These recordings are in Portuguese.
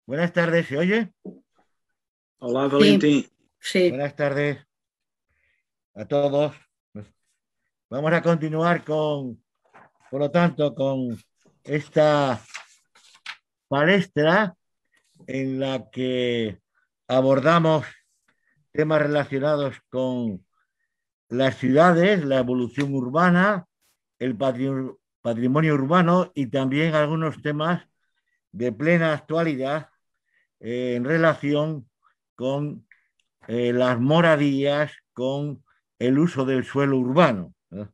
Buenas tardes, ¿se oye? Olá, Sí, Valentim. sí. Buenas tardes a todos. Vamos a continuar por lo tanto, con esta palestra en la que abordamos temas relacionados con las ciudades, la evolución urbana, el patrimonio urbano y también algunos temas de plena actualidad en relación con las moradías, con el uso del suelo urbano, ¿no?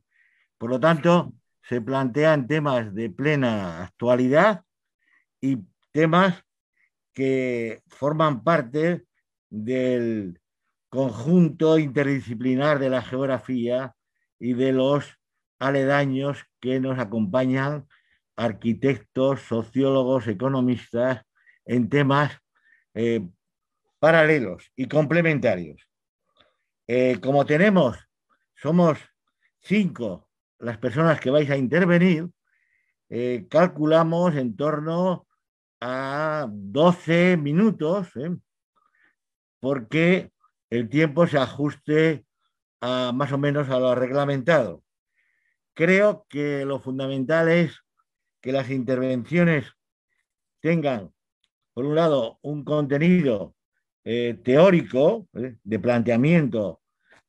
Por lo tanto, se plantean temas de plena actualidad y temas que forman parte del conjunto interdisciplinar de la geografía y de los aledaños que nos acompañan arquitectos, sociólogos, economistas en temas eh, paralelos y complementarios. Como somos 5 las personas que vais a intervenir, calculamos en torno a 12 minutos, porque el tiempo se ajuste a más o menos a lo reglamentado. Creo que lo fundamental es que las intervenciones tengan, por un lado, un contenido teórico, de planteamiento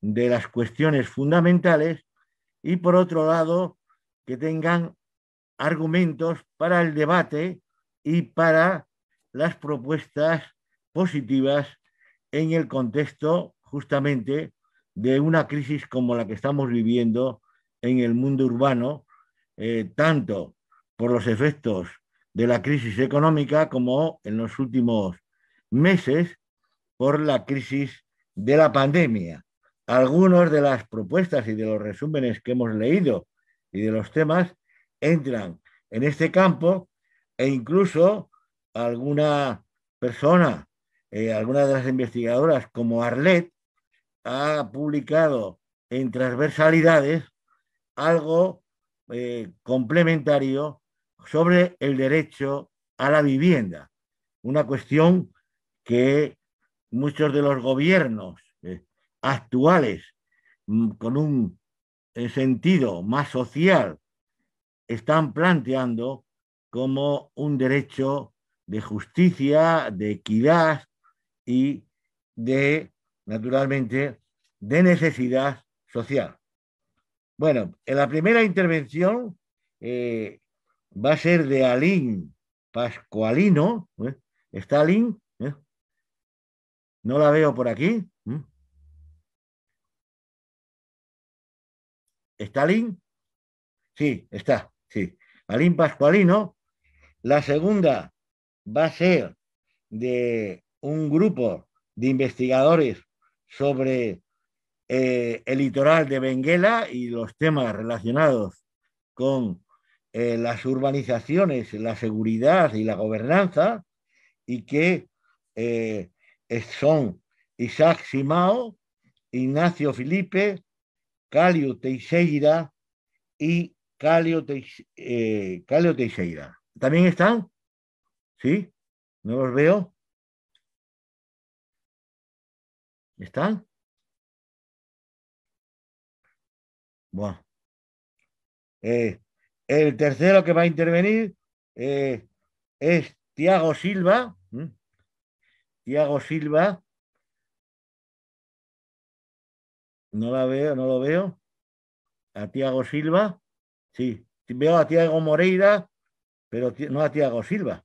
de las cuestiones fundamentales, y por otro lado, que tengan argumentos para el debate y para las propuestas positivas en el contexto justamente de una crisis como la que estamos viviendo en el mundo urbano, tanto por los efectos de la crisis económica como en los últimos meses por la crisis de la pandemia. Algunas de las propuestas y de los resúmenes que hemos leído y de los temas entran en este campo, e incluso alguna persona, alguna de las investigadoras como Arlet, ha publicado en Transversalidades algo complementario sobre el derecho a la vivienda, una cuestión que muchos de los gobiernos actuales, con un sentido más social, están planteando como un derecho de justicia, de equidad y de, naturalmente, de necesidad social. Bueno, en la primera intervención va a ser de Aline Pascualino. ¿Está Aline? No la veo por aquí. ¿Está Aline? Sí, está. Sí. Aline Pascualino. La segunda va a ser de un grupo de investigadores sobre el litoral de Benguela y los temas relacionados con las urbanizaciones, la seguridad y la gobernanza, y que eh, son Isaac Simao, Ignacio Felipe, Calio Teixeira y Calio Teixeira. ¿También están? ¿Sí? ¿No los veo? ¿Están? Bueno. Eh, el tercero que va a intervenir eh, es Tiago Silva. Tiago Silva, no la veo, no lo veo. A Tiago Silva, sí. Veo a Tiago Moreira, pero no a Tiago Silva.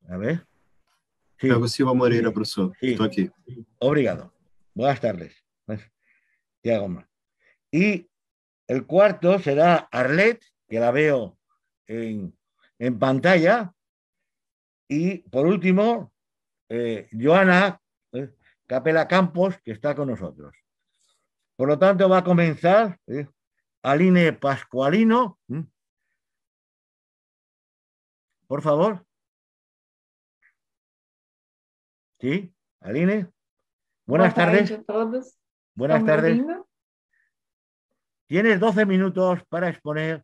A ver, Thiago sí, Silva Moreira, professor. Estou sí. aqui. Obrigado. Buenas tardes. Tiago. Y el cuarto será Arlet, que la veo en pantalla. Y por último, Joana Capela Campos, que está con nosotros. Por lo tanto, va a comenzar Aline Pascualino. Por favor. Sí, Aline. Boa Buenas tarde tardes. a todos. Estão Buenas me tardes. ouvindo? Tienes 12 minutos para exponer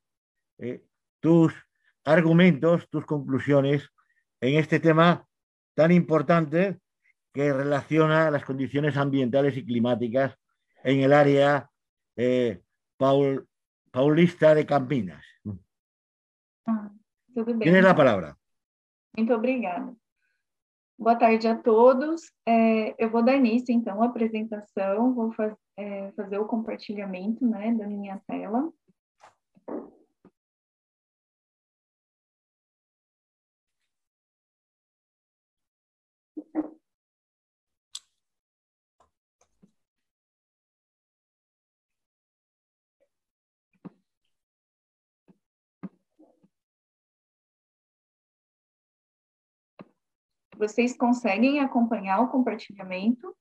tus argumentos, tus conclusiones en este tema tan importante que relaciona las condiciones ambientales y climáticas en el área paulista de Campinas. Tudo bem. Tienes la palabra. Muito obrigada. Boa tarde a todos. Eu vou dar início, então, à apresentação, vou fazer o compartilhamento, né, da minha tela. Vocês conseguem acompanhar o compartilhamento?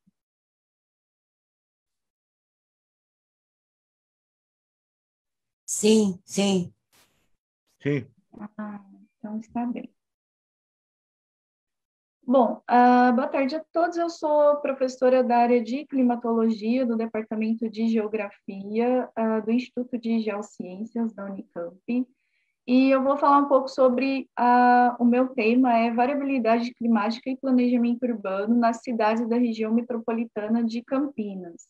Sim, sim. Sim. Então está bem. Bom, boa tarde a todos. Eu sou professora da área de climatologia do Departamento de Geografia do Instituto de Geociências da Unicamp. E eu vou falar um pouco sobre o meu tema, variabilidade climática e planejamento urbano nas cidades da região metropolitana de Campinas.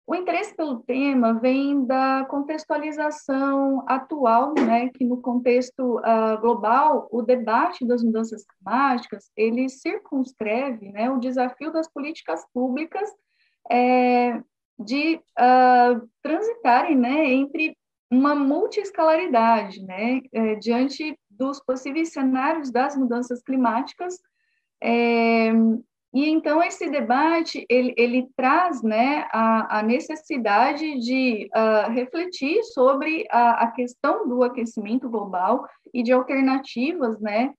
O interesse pelo tema vem da contextualização atual, né, que no contexto global, o debate das mudanças climáticas, ele circunscreve, né, o desafio das políticas públicas de transitarem, né, entre uma multiescalaridade, né, diante dos possíveis cenários das mudanças climáticas, e então esse debate, ele traz, né, a necessidade de refletir sobre a questão do aquecimento global e de alternativas, né,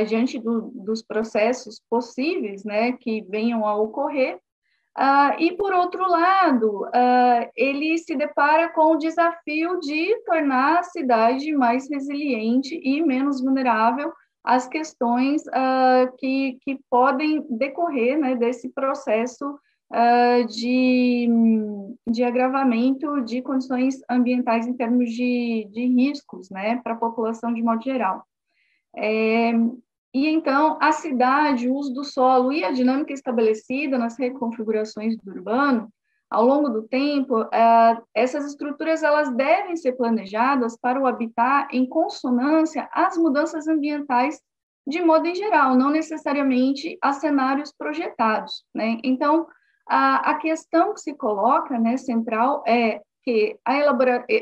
diante dos processos possíveis, né, que venham a ocorrer. E, por outro lado, ele se depara com o desafio de tornar a cidade mais resiliente e menos vulnerável às questões que podem decorrer, né, desse processo de agravamento de condições ambientais em termos de riscos, né, para a população de modo geral. E, então, a cidade, o uso do solo e a dinâmica estabelecida nas reconfigurações do urbano, ao longo do tempo, essas estruturas elas devem ser planejadas para o habitat em consonância às mudanças ambientais de modo em geral, não necessariamente a cenários projetados, né? Então, a questão que se coloca, né, central, é que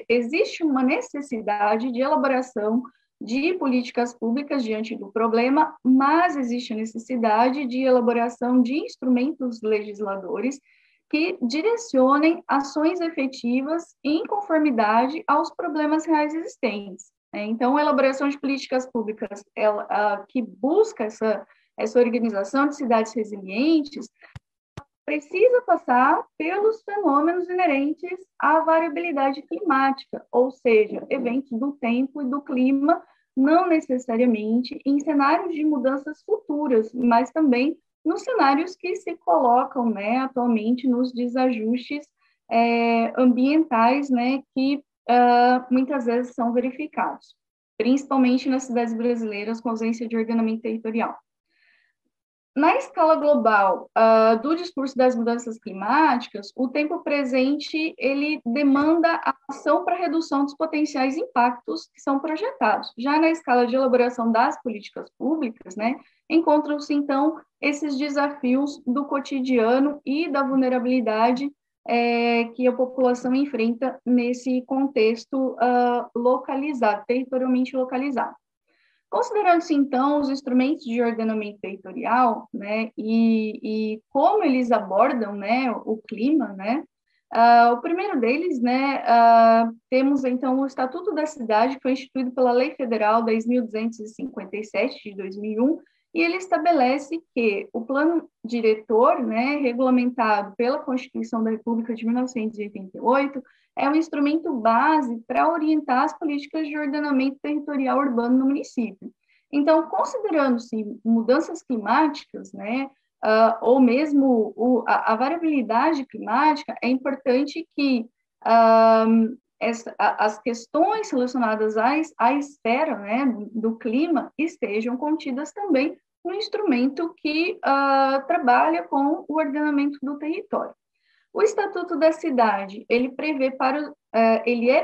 existe uma necessidade de elaboração de políticas públicas diante do problema, mas existe a necessidade de elaboração de instrumentos legisladores que direcionem ações efetivas em conformidade aos problemas reais existentes. Então, a elaboração de políticas públicas que busca essa organização de cidades resilientes precisa passar pelos fenômenos inerentes à variabilidade climática, ou seja, eventos do tempo e do clima, não necessariamente em cenários de mudanças futuras, mas também nos cenários que se colocam, né, atualmente nos desajustes ambientais, né, que muitas vezes são verificados, principalmente nas cidades brasileiras com ausência de ordenamento territorial. Na escala global do discurso das mudanças climáticas, o tempo presente ele demanda a ação para redução dos potenciais impactos que são projetados. Já na escala de elaboração das políticas públicas, né, encontram-se, então, esses desafios do cotidiano e da vulnerabilidade que a população enfrenta nesse contexto localizado, territorialmente localizado. Considerando-se, então, os instrumentos de ordenamento territorial, né, e como eles abordam, né, o clima, né, o primeiro deles, né, temos, então, o Estatuto da Cidade, que foi instituído pela Lei Federal 10.257, de 2001, e ele estabelece que o plano diretor, né, regulamentado pela Constituição da República de 1988, é um instrumento base para orientar as políticas de ordenamento territorial urbano no município. Então, considerando-se mudanças climáticas, né, ou mesmo a variabilidade climática, é importante que as questões relacionadas à esfera, né, do clima estejam contidas também no instrumento que trabalha com o ordenamento do território. O Estatuto da Cidade, ele prevê ele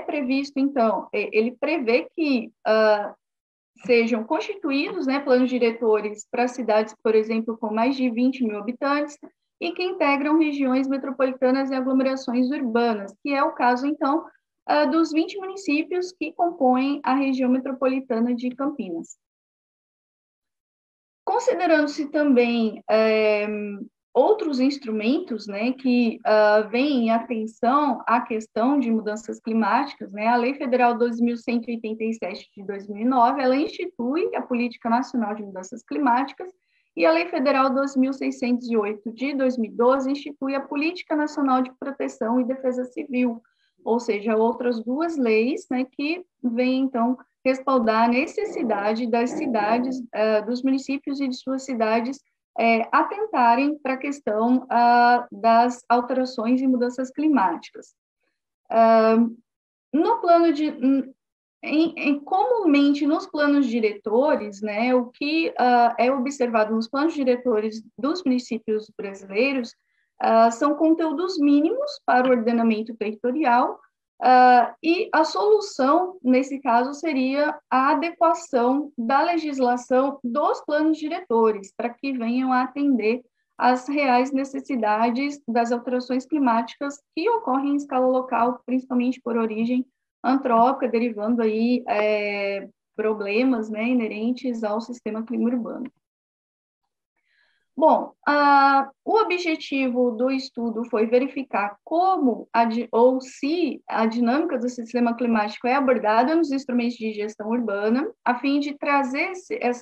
prevê que sejam constituídos, né, planos diretores para cidades, por exemplo, com mais de 20 mil habitantes e que integram regiões metropolitanas e aglomerações urbanas, que é o caso, então, dos 20 municípios que compõem a região metropolitana de Campinas. Considerando-se também outros instrumentos, né, que vêm em atenção à questão de mudanças climáticas, né, a Lei Federal 2187 de 2009, ela institui a Política Nacional de Mudanças Climáticas, e a Lei Federal 2608 de 2012 institui a Política Nacional de Proteção e Defesa Civil, ou seja, outras duas leis, né, que vêm, então, respaldar a necessidade das cidades, dos municípios e de suas cidades atentarem para a questão das alterações e mudanças climáticas. No plano comumente nos planos diretores, né, o que é observado nos planos diretores dos municípios brasileiros são conteúdos mínimos para o ordenamento territorial, e a solução, nesse caso, seria a adequação da legislação dos planos diretores, para que venham a atender às reais necessidades das alterações climáticas que ocorrem em escala local, principalmente por origem antrópica, derivando aí problemas, né, inerentes ao sistema clima urbano. Bom, o objetivo do estudo foi verificar como ou se a dinâmica do sistema climático é abordada nos instrumentos de gestão urbana, a fim de trazer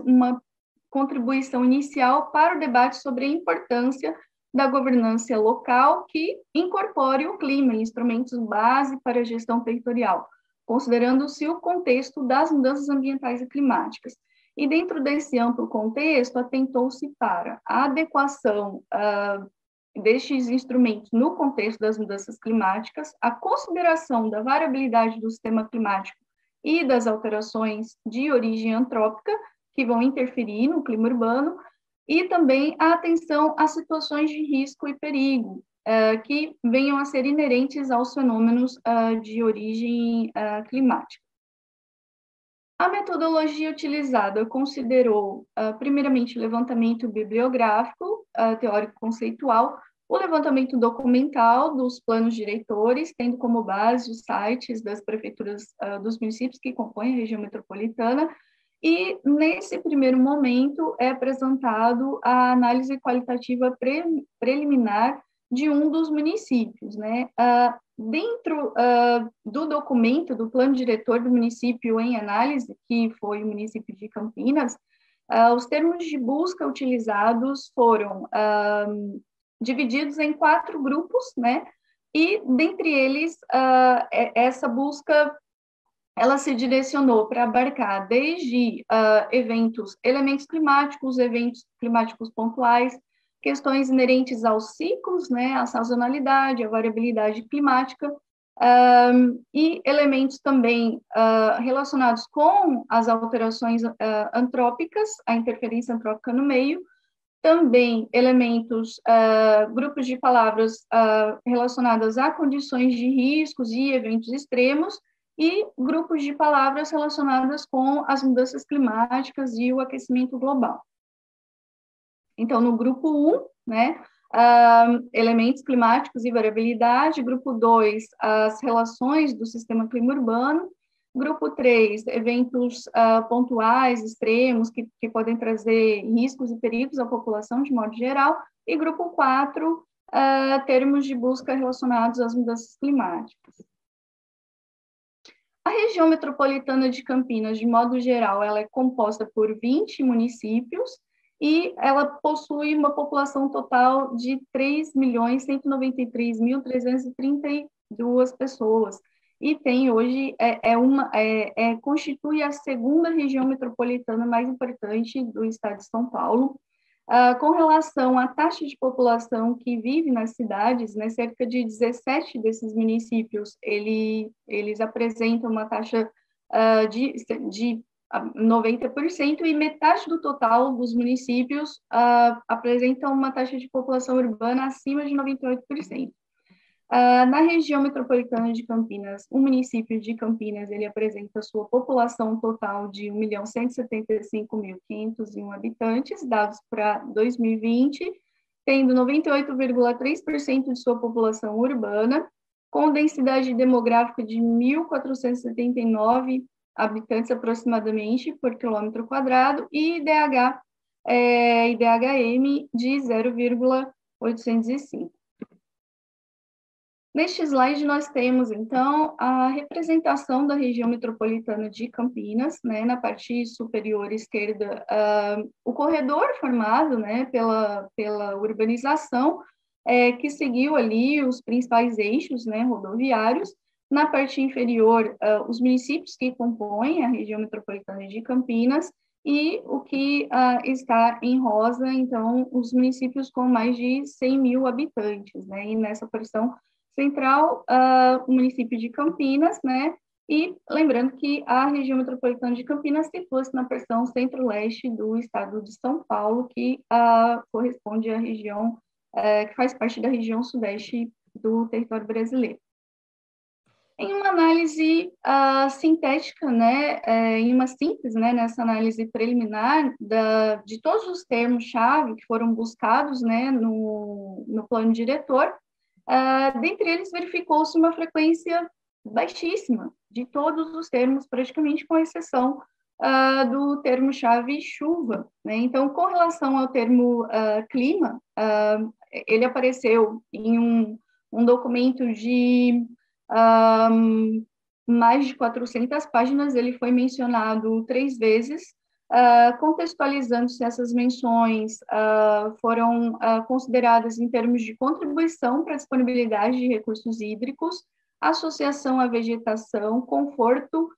uma contribuição inicial para o debate sobre a importância da governança local que incorpore o clima em instrumentos base para a gestão territorial, considerando-se o contexto das mudanças ambientais e climáticas. E dentro desse amplo contexto, atentou-se para a adequação destes instrumentos no contexto das mudanças climáticas, a consideração da variabilidade do sistema climático e das alterações de origem antrópica que vão interferir no clima urbano, e também a atenção às situações de risco e perigo que venham a ser inerentes aos fenômenos de origem climática. A metodologia utilizada considerou, primeiramente, o levantamento bibliográfico, teórico-conceitual, o levantamento documental dos planos diretores, tendo como base os sites das prefeituras dos municípios que compõem a região metropolitana, e, nesse primeiro momento, é apresentado a análise qualitativa preliminar de um dos municípios, né? Dentro do documento do plano diretor do município em análise, que foi o município de Campinas, os termos de busca utilizados foram divididos em 4 grupos, né? E, dentre eles, essa busca ela se direcionou para abarcar desde elementos climáticos pontuais, questões inerentes aos ciclos, né, a sazonalidade, a variabilidade climática, e elementos também relacionados com as alterações antrópicas, a interferência antrópica no meio, também elementos, grupos de palavras relacionadas a condições de riscos e eventos extremos, e grupos de palavras relacionadas com as mudanças climáticas e o aquecimento global. Então, no grupo 1, né, elementos climáticos e variabilidade, grupo 2, as relações do sistema clima urbano, grupo 3, eventos pontuais, extremos, que podem trazer riscos e perigos à população de modo geral, e grupo 4, termos de busca relacionados às mudanças climáticas. A região metropolitana de Campinas, de modo geral, ela é composta por 20 municípios e ela possui uma população total de 3.193.332 pessoas. E tem hoje, constitui a segunda região metropolitana mais importante do estado de São Paulo, Com relação à taxa de população que vive nas cidades, né, cerca de 17 desses municípios, eles apresentam uma taxa de 90%, e metade do total dos municípios apresentam uma taxa de população urbana acima de 98%. Na região metropolitana de Campinas, o município de Campinas, ele apresenta sua população total de 1.175.501 habitantes, dados para 2020, tendo 98,3% de sua população urbana, com densidade demográfica de 1.479 habitantes aproximadamente por quilômetro quadrado, e IDHM de 0,805. Neste slide, nós temos, então, a representação da região metropolitana de Campinas, né, na parte superior esquerda, o corredor formado, né, pela urbanização, que seguiu ali os principais eixos, né, rodoviários. Na parte inferior, os municípios que compõem a região metropolitana de Campinas, e o que está em rosa, então, os municípios com mais de 100 mil habitantes, né, e nessa porção central, o município de Campinas, né? E lembrando que a região metropolitana de Campinas situa-se na porção centro-leste do estado de São Paulo, que corresponde à região, que faz parte da região sudeste do território brasileiro. Em uma análise sintética, né, em uma síntese, né, nessa análise preliminar de todos os termos-chave que foram buscados, né, no plano diretor, dentre eles, verificou-se uma frequência baixíssima de todos os termos, praticamente com exceção do termo-chave chuva, né? Então, com relação ao termo clima, ele apareceu em um documento de mais de 400 páginas, ele foi mencionado 3 vezes, contextualizando se essas menções foram consideradas em termos de contribuição para a disponibilidade de recursos hídricos, associação à vegetação, conforto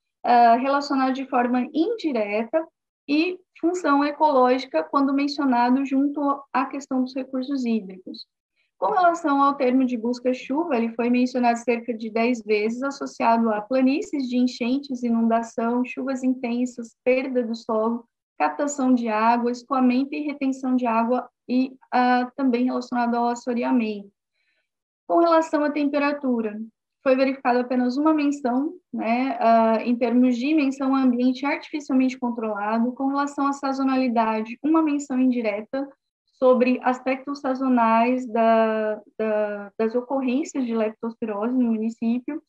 relacionado de forma indireta e função ecológica, quando mencionado junto à questão dos recursos hídricos. Com relação ao termo de busca-chuva, ele foi mencionado cerca de 10 vezes, associado a planícies de enchentes, inundação, chuvas intensas, perda do solo, captação de água, escoamento e retenção de água, e também relacionado ao assoreamento. Com relação à temperatura, foi verificada apenas uma menção, né, em termos de menção a ambiente artificialmente controlado. Com relação à sazonalidade, uma menção indireta sobre aspectos sazonais das ocorrências de leptospirose no município.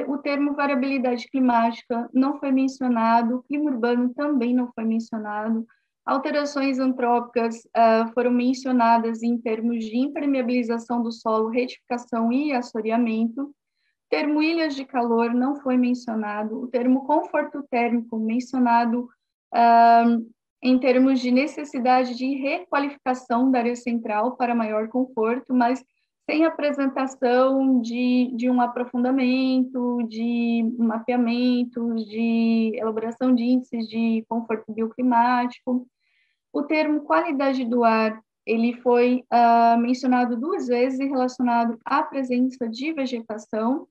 O termo variabilidade climática não foi mencionado, clima urbano também não foi mencionado. Alterações antrópicas foram mencionadas em termos de impermeabilização do solo, retificação e assoreamento. O termo ilhas de calor não foi mencionado. O termo conforto térmico mencionado em termos de necessidade de requalificação da área central para maior conforto, mas sem apresentação de um aprofundamento, de mapeamento, de elaboração de índices de conforto bioclimático. O termo qualidade do ar, ele foi mencionado 2 vezes e relacionado à presença de vegetação.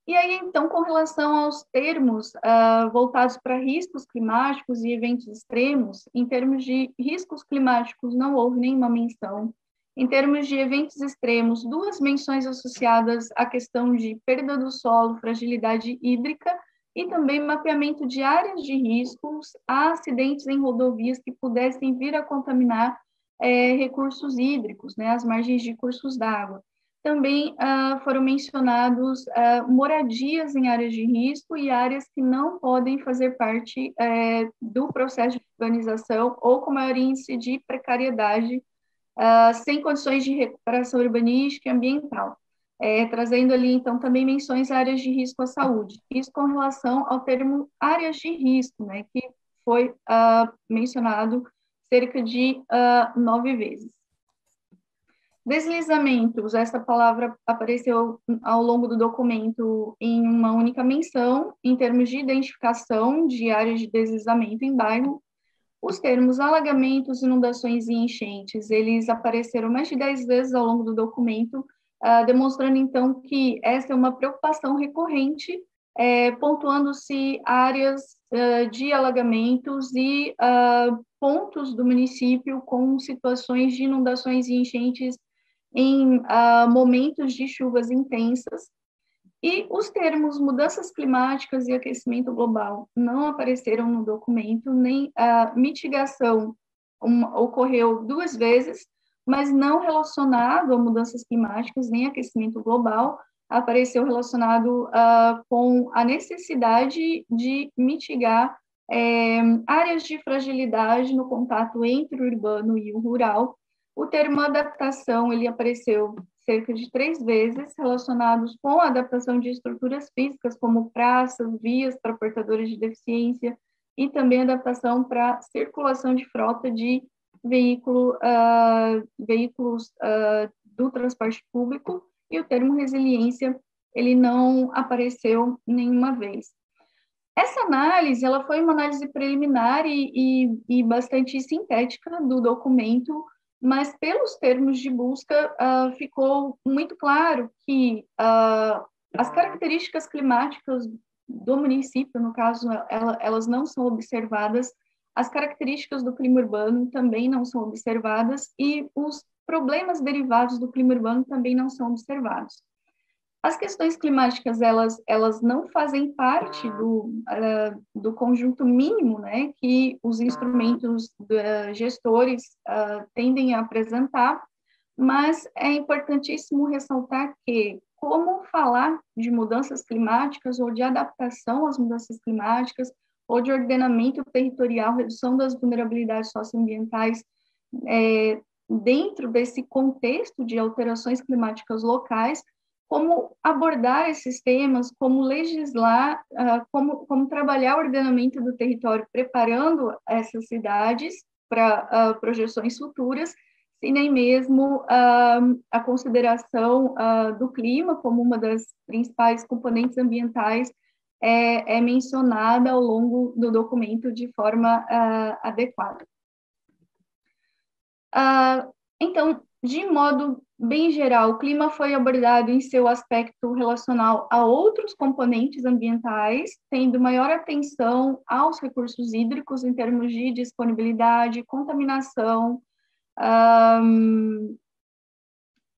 E aí, então, com relação aos termos voltados para riscos climáticos e eventos extremos, em termos de riscos climáticos não houve nenhuma menção. Em termos de eventos extremos, 2 menções associadas à questão de perda do solo, fragilidade hídrica e também mapeamento de áreas de riscos a acidentes em rodovias que pudessem vir a contaminar recursos hídricos, né, as margens de cursos d'água. Também foram mencionados moradias em áreas de risco e áreas que não podem fazer parte do processo de urbanização ou com maior índice de precariedade, sem condições de recuperação urbanística e ambiental. Trazendo ali, então, também menções a áreas de risco à saúde. Isso com relação ao termo áreas de risco, né, que foi mencionado cerca de 9 vezes. Deslizamentos, essa palavra apareceu ao longo do documento em uma única menção, em termos de identificação de áreas de deslizamento em bairro. Os termos alagamentos, inundações e enchentes, eles apareceram mais de 10 vezes ao longo do documento, demonstrando, então, que essa é uma preocupação recorrente, pontuando-se áreas de alagamentos e pontos do município com situações de inundações e enchentes em momentos de chuvas intensas. E os termos mudanças climáticas e aquecimento global não apareceram no documento, nem a mitigação ocorreu 2 vezes, mas não relacionado a mudanças climáticas nem aquecimento global, apareceu relacionado com a necessidade de mitigar áreas de fragilidade no contato entre o urbano e o rural. O termo adaptação, ele apareceu cerca de 3 vezes, relacionados com a adaptação de estruturas físicas, como praças, vias para portadores de deficiência, e também adaptação para circulação de frota de veículos do transporte público, e o termo resiliência, ele não apareceu nenhuma vez. Essa análise, ela foi uma análise preliminar e bastante sintética do documento, mas pelos termos de busca ficou muito claro que as características climáticas do município, no caso, elas não são observadas, as características do clima urbano também não são observadas e os problemas derivados do clima urbano também não são observados. As questões climáticas, elas não fazem parte do conjunto mínimo, né, que os instrumentos gestores tendem a apresentar, mas é importantíssimo ressaltar que, como falar de mudanças climáticas ou de adaptação às mudanças climáticas, ou de ordenamento territorial, redução das vulnerabilidades socioambientais, dentro desse contexto de alterações climáticas locais, como abordar esses temas, como legislar, como trabalhar o ordenamento do território, preparando essas cidades para projeções futuras, e nem mesmo a consideração do clima como uma das principais componentes ambientais é mencionada ao longo do documento de forma adequada. Então, de modo bem geral, o clima foi abordado em seu aspecto relacional a outros componentes ambientais, tendo maior atenção aos recursos hídricos em termos de disponibilidade, contaminação,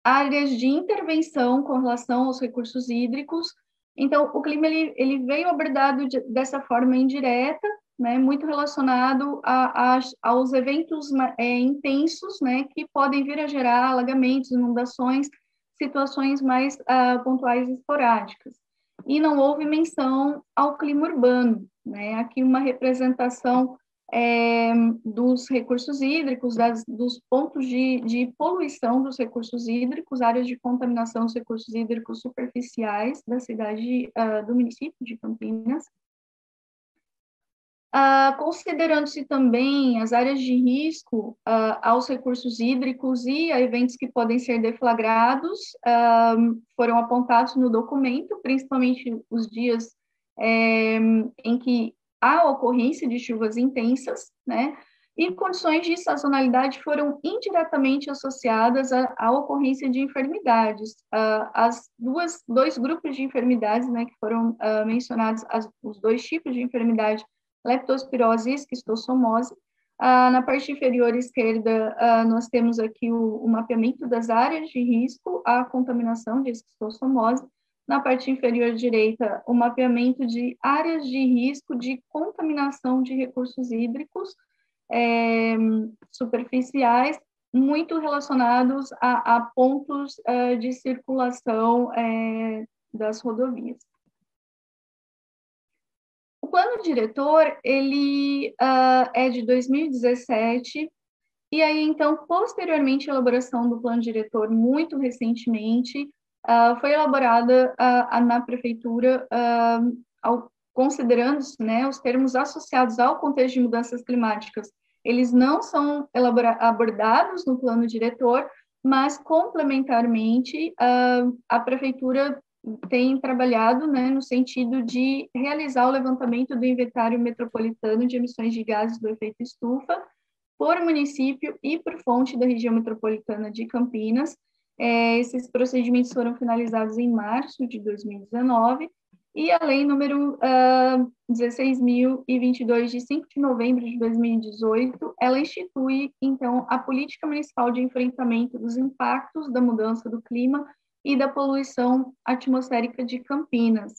áreas de intervenção com relação aos recursos hídricos. Então, o clima ele veio abordado dessa forma indireta, né, muito relacionado aos eventos intensos, né, que podem vir a gerar alagamentos, inundações, situações mais pontuais e esporádicas. E não houve menção ao clima urbano, né, aqui uma representação dos recursos hídricos, dos pontos de poluição dos recursos hídricos, áreas de contaminação dos recursos hídricos superficiais da cidade, do município de Campinas. Considerando-se também as áreas de risco aos recursos hídricos e a eventos que podem ser deflagrados, foram apontados no documento, principalmente os dias em que há ocorrência de chuvas intensas, né? E condições de sazonalidade foram indiretamente associadas à ocorrência de enfermidades. Dois grupos de enfermidades, né, que foram mencionados, os 2 tipos de enfermidade, leptospirose e esquistossomose. Na parte inferior esquerda, nós temos aqui o mapeamento das áreas de risco à contaminação de esquistossomose. Na parte inferior direita, o mapeamento de áreas de risco de contaminação de recursos hídricos superficiais, muito relacionados a pontos de circulação das rodovias. O plano diretor, ele é de 2017, e aí, então, posteriormente à elaboração do plano diretor, muito recentemente, foi elaborada na prefeitura, considerando-se, né, os termos associados ao contexto de mudanças climáticas, eles não são abordados no plano diretor, mas, complementarmente, a prefeitura tem trabalhado, né, no sentido de realizar o levantamento do inventário metropolitano de emissões de gases do efeito estufa por município e por fonte da região metropolitana de Campinas. Esses procedimentos foram finalizados em março de 2019, e a lei número 16.022, de 5 de novembro de 2018, ela institui, então, a Política Municipal de Enfrentamento dos Impactos da Mudança do Clima e da Poluição Atmosférica de Campinas.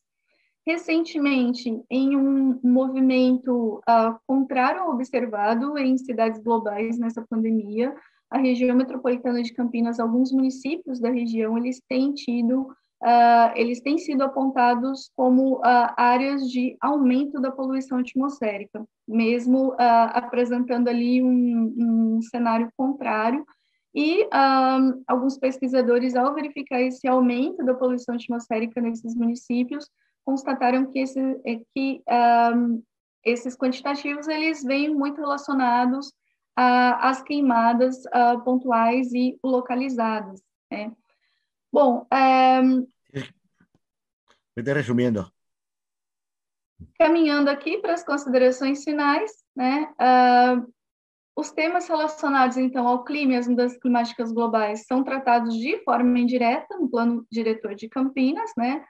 Recentemente, em um movimento contrário ao observado em cidades globais nessa pandemia, a região metropolitana de Campinas, alguns municípios da região, eles têm sido apontados como áreas de aumento da poluição atmosférica, mesmo apresentando ali um cenário contrário. E alguns pesquisadores, ao verificar esse aumento da poluição atmosférica nesses municípios, constataram que esses quantitativos eles vêm muito relacionados às queimadas pontuais e localizadas, né? Bom, resumindo. Caminhando aqui para as considerações finais, né? Os temas relacionados, então, ao clima e às mudanças climáticas globais são tratados de forma indireta no Plano Diretor de Campinas, né?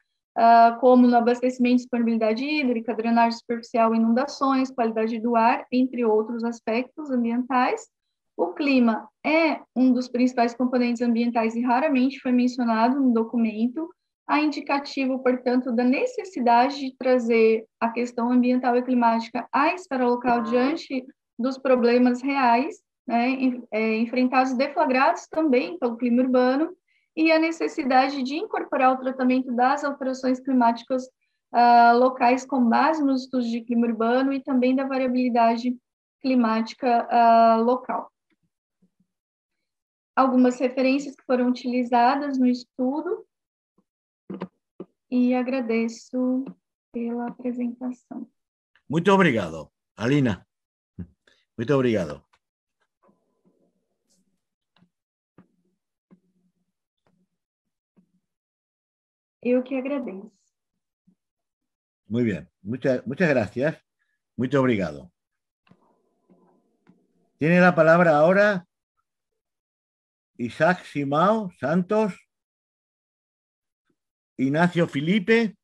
Como no abastecimento e disponibilidade hídrica, drenagem superficial, inundações, qualidade do ar, entre outros aspectos ambientais. O clima é um dos principais componentes ambientais e raramente foi mencionado no documento, indicativo, portanto, da necessidade de trazer a questão ambiental e climática à esfera local diante dos problemas reais, né, enfrentados, deflagrados também pelo clima urbano, e a necessidade de incorporar o tratamento das alterações climáticas locais com base nos estudos de clima urbano e também da variabilidade climática local. Algumas referências que foram utilizadas no estudo, e agradeço pela apresentação. Muito obrigado, Alina. Muito obrigado. Eu que agradeço. Muy bien. Muchas gracias. Muito obrigado. Tiene la palabra ahora Isaac Simao Santos, Ignacio Felipe.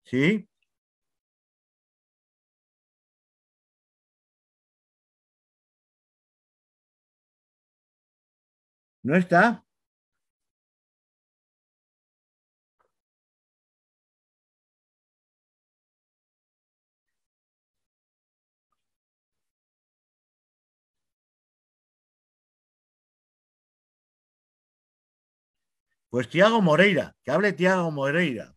¿Sí? ¿No está? Pues Tiago Moreira, que hable Tiago Moreira.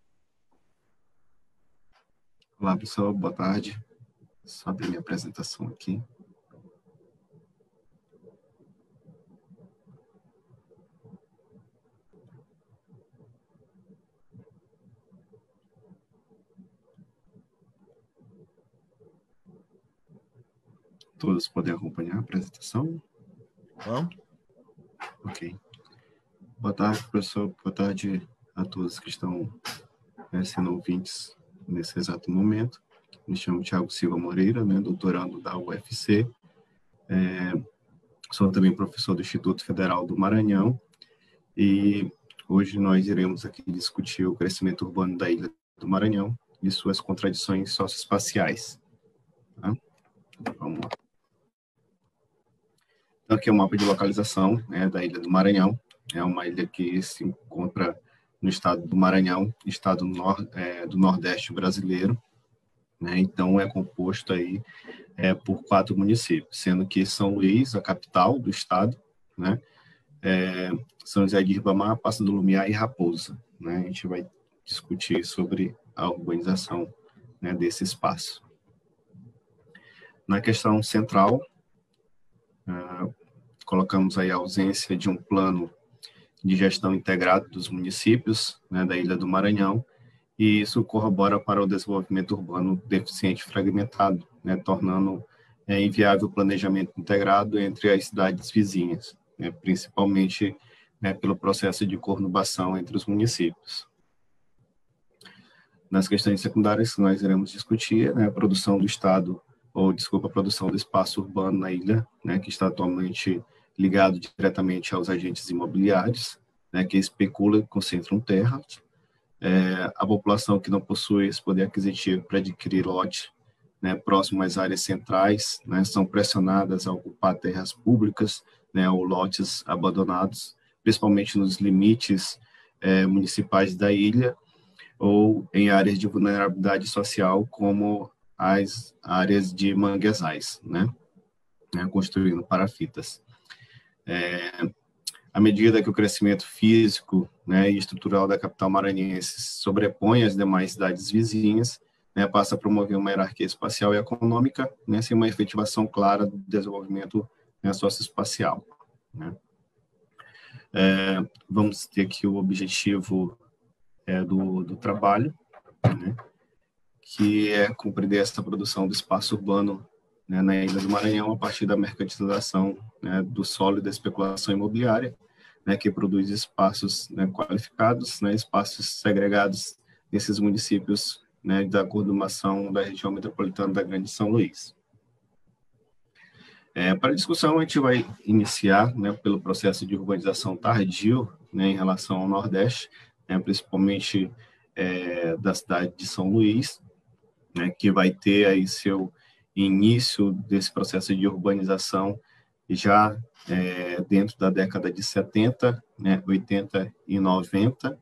Olá, pessoal, boa tarde. Só abrir minha apresentação aqui. Todos podem acompanhar a apresentação? Bom. Ok. Boa tarde, professor. Boa tarde a todos que estão sendo ouvintes nesse exato momento. Me chamo Thiago Silva Moreira, né, doutorando da UFC. Sou também professor do Instituto Federal do Maranhão. E hoje nós iremos aqui discutir o crescimento urbano da Ilha do Maranhão e suas contradições socioespaciais. Tá? Vamos lá. Então, aqui é o mapa de localização, né, da Ilha do Maranhão. É uma ilha que se encontra no estado do Maranhão, estado do Nordeste brasileiro, né? Então, é composto aí por 4 municípios, sendo que São Luís, a capital do estado, né? São José de Ribamar, Passo do Lumiar e Raposa, né? A gente vai discutir sobre a urbanização, né, desse espaço. Na questão central, colocamos aí a ausência de um plano de gestão integrado dos municípios, né, da Ilha do Maranhão, e isso corrobora para o desenvolvimento urbano deficiente e fragmentado, né, tornando inviável o planejamento integrado entre as cidades vizinhas, né, principalmente né, pelo processo de conurbação entre os municípios. Nas questões secundárias que nós iremos discutir, né, a produção do Estado, a produção do espaço urbano na ilha, né, que está atualmente ligado diretamente aos agentes imobiliários, né, que especulam e concentram terras, a população que não possui esse poder aquisitivo para adquirir lote, né, próximo às áreas centrais, né, são pressionadas a ocupar terras públicas, né, ou lotes abandonados, principalmente nos limites municipais da ilha, ou em áreas de vulnerabilidade social, como as áreas de manguezais, né, construindo parafitas. À medida que o crescimento físico, né, e estrutural da capital maranhense sobrepõe as demais cidades vizinhas, né, passa a promover uma hierarquia espacial e econômica, né, sem uma efetivação clara do desenvolvimento, né, socioespacial, né. Vamos ter aqui o objetivo do trabalho, né, que é compreender essa produção do espaço urbano, né, na Ilha do Maranhão a partir da mercantilização, né, do solo e da especulação imobiliária, né, que produz espaços, né, qualificados, né, espaços segregados nesses municípios, né, da conurbação da região metropolitana da Grande São Luís. Para a discussão, a gente vai iniciar, né, pelo processo de urbanização tardio, né, em relação ao Nordeste, né, principalmente da cidade de São Luís, né, que vai ter aí seu início desse processo de urbanização já dentro da década de 70, né, 80 e 90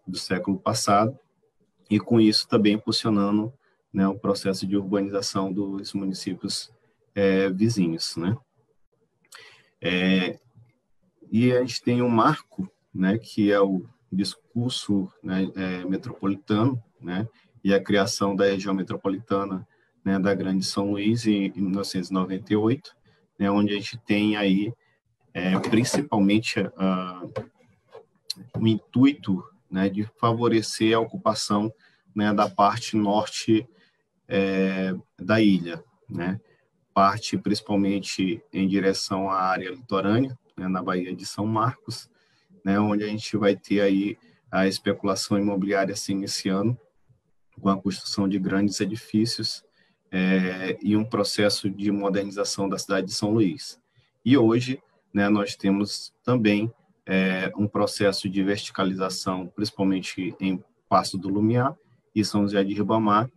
do século passado, e com isso também impulsionando, né, o processo de urbanização dos municípios vizinhos, né. E a gente tem um marco, né, que é o discurso, né, metropolitano, né, e a criação da região metropolitana, né, da Grande São Luís em 1998, né, onde a gente tem aí principalmente o intuito, né, de favorecer a ocupação, né, da parte norte da ilha, né, parte principalmente em direção à área litorânea, né, na Baía de São Marcos, né, onde a gente vai ter aí a especulação imobiliária se iniciando com a construção de grandes edifícios e um processo de modernização da cidade de São Luís. E hoje, né, nós temos também um processo de verticalização, principalmente em Passo do Lumiar e São José de Ribamar,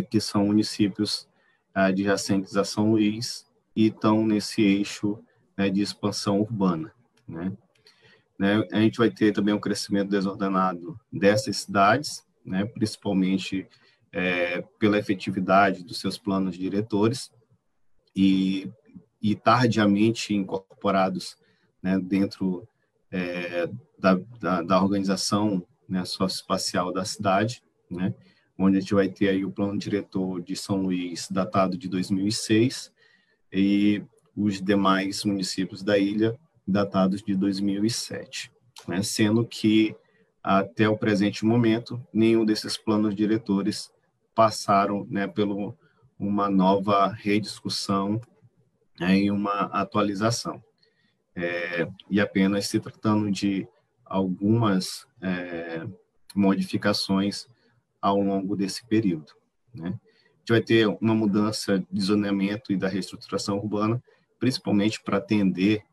que são municípios adjacentes a São Luís e estão nesse eixo, né, de expansão urbana, né. A gente vai ter também um crescimento desordenado dessas cidades, né, principalmente pela efetividade dos seus planos diretores e tardiamente incorporados, né, dentro da organização, né, socioespacial da cidade, né, onde a gente vai ter aí o plano diretor de São Luís datado de 2006 e os demais municípios da ilha datados de 2007, né, sendo que até o presente momento nenhum desses planos diretores passaram, né, por uma nova rediscussão, né, e uma atualização, e apenas se tratando de algumas modificações ao longo desse período, né. A gente vai ter uma mudança de zoneamento e da reestruturação urbana, principalmente para atender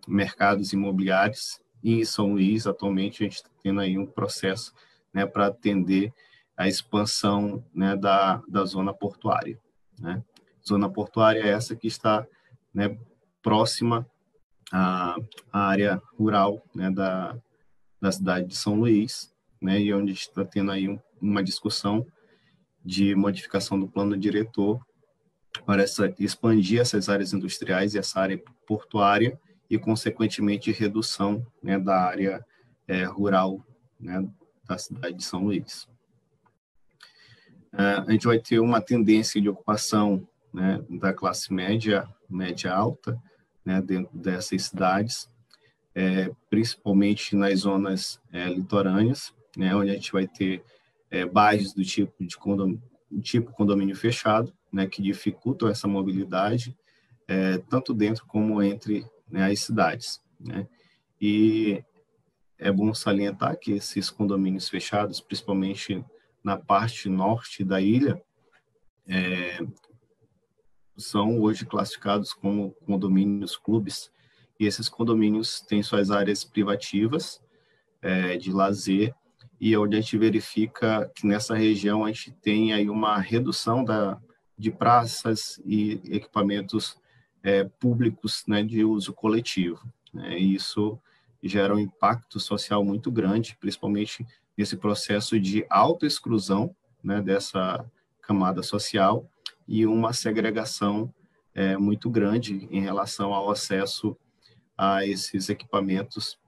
mercados imobiliários, e em São Luís, atualmente, a gente está tendo aí um processo, né, para atender a expansão, né, da zona portuária, né. Zona portuária é essa que está, né, próxima à área rural, né, da cidade de São Luís, né, e onde a gente está tendo aí uma discussão de modificação do plano diretor para expandir essas áreas industriais e essa área portuária e, consequentemente, redução, né, da área rural, né, da cidade de São Luís. A gente vai ter uma tendência de ocupação, né, da classe média alta, né, dentro dessas cidades, principalmente nas zonas litorâneas, né, onde a gente vai ter bairros do tipo condomínio fechado, né, que dificultam essa mobilidade, tanto dentro como entre né, as cidades, né? E é bom salientar que esses condomínios fechados, principalmente na parte norte da ilha, são hoje classificados como condomínios clubes, e esses condomínios têm suas áreas privativas, de lazer, e onde a gente verifica que nessa região a gente tem aí uma redução de praças e equipamentos públicos, né, de uso coletivo, né? E isso gera um impacto social muito grande, principalmente nesse processo de autoexclusão, né, dessa camada social, e uma segregação muito grande em relação ao acesso a esses equipamentos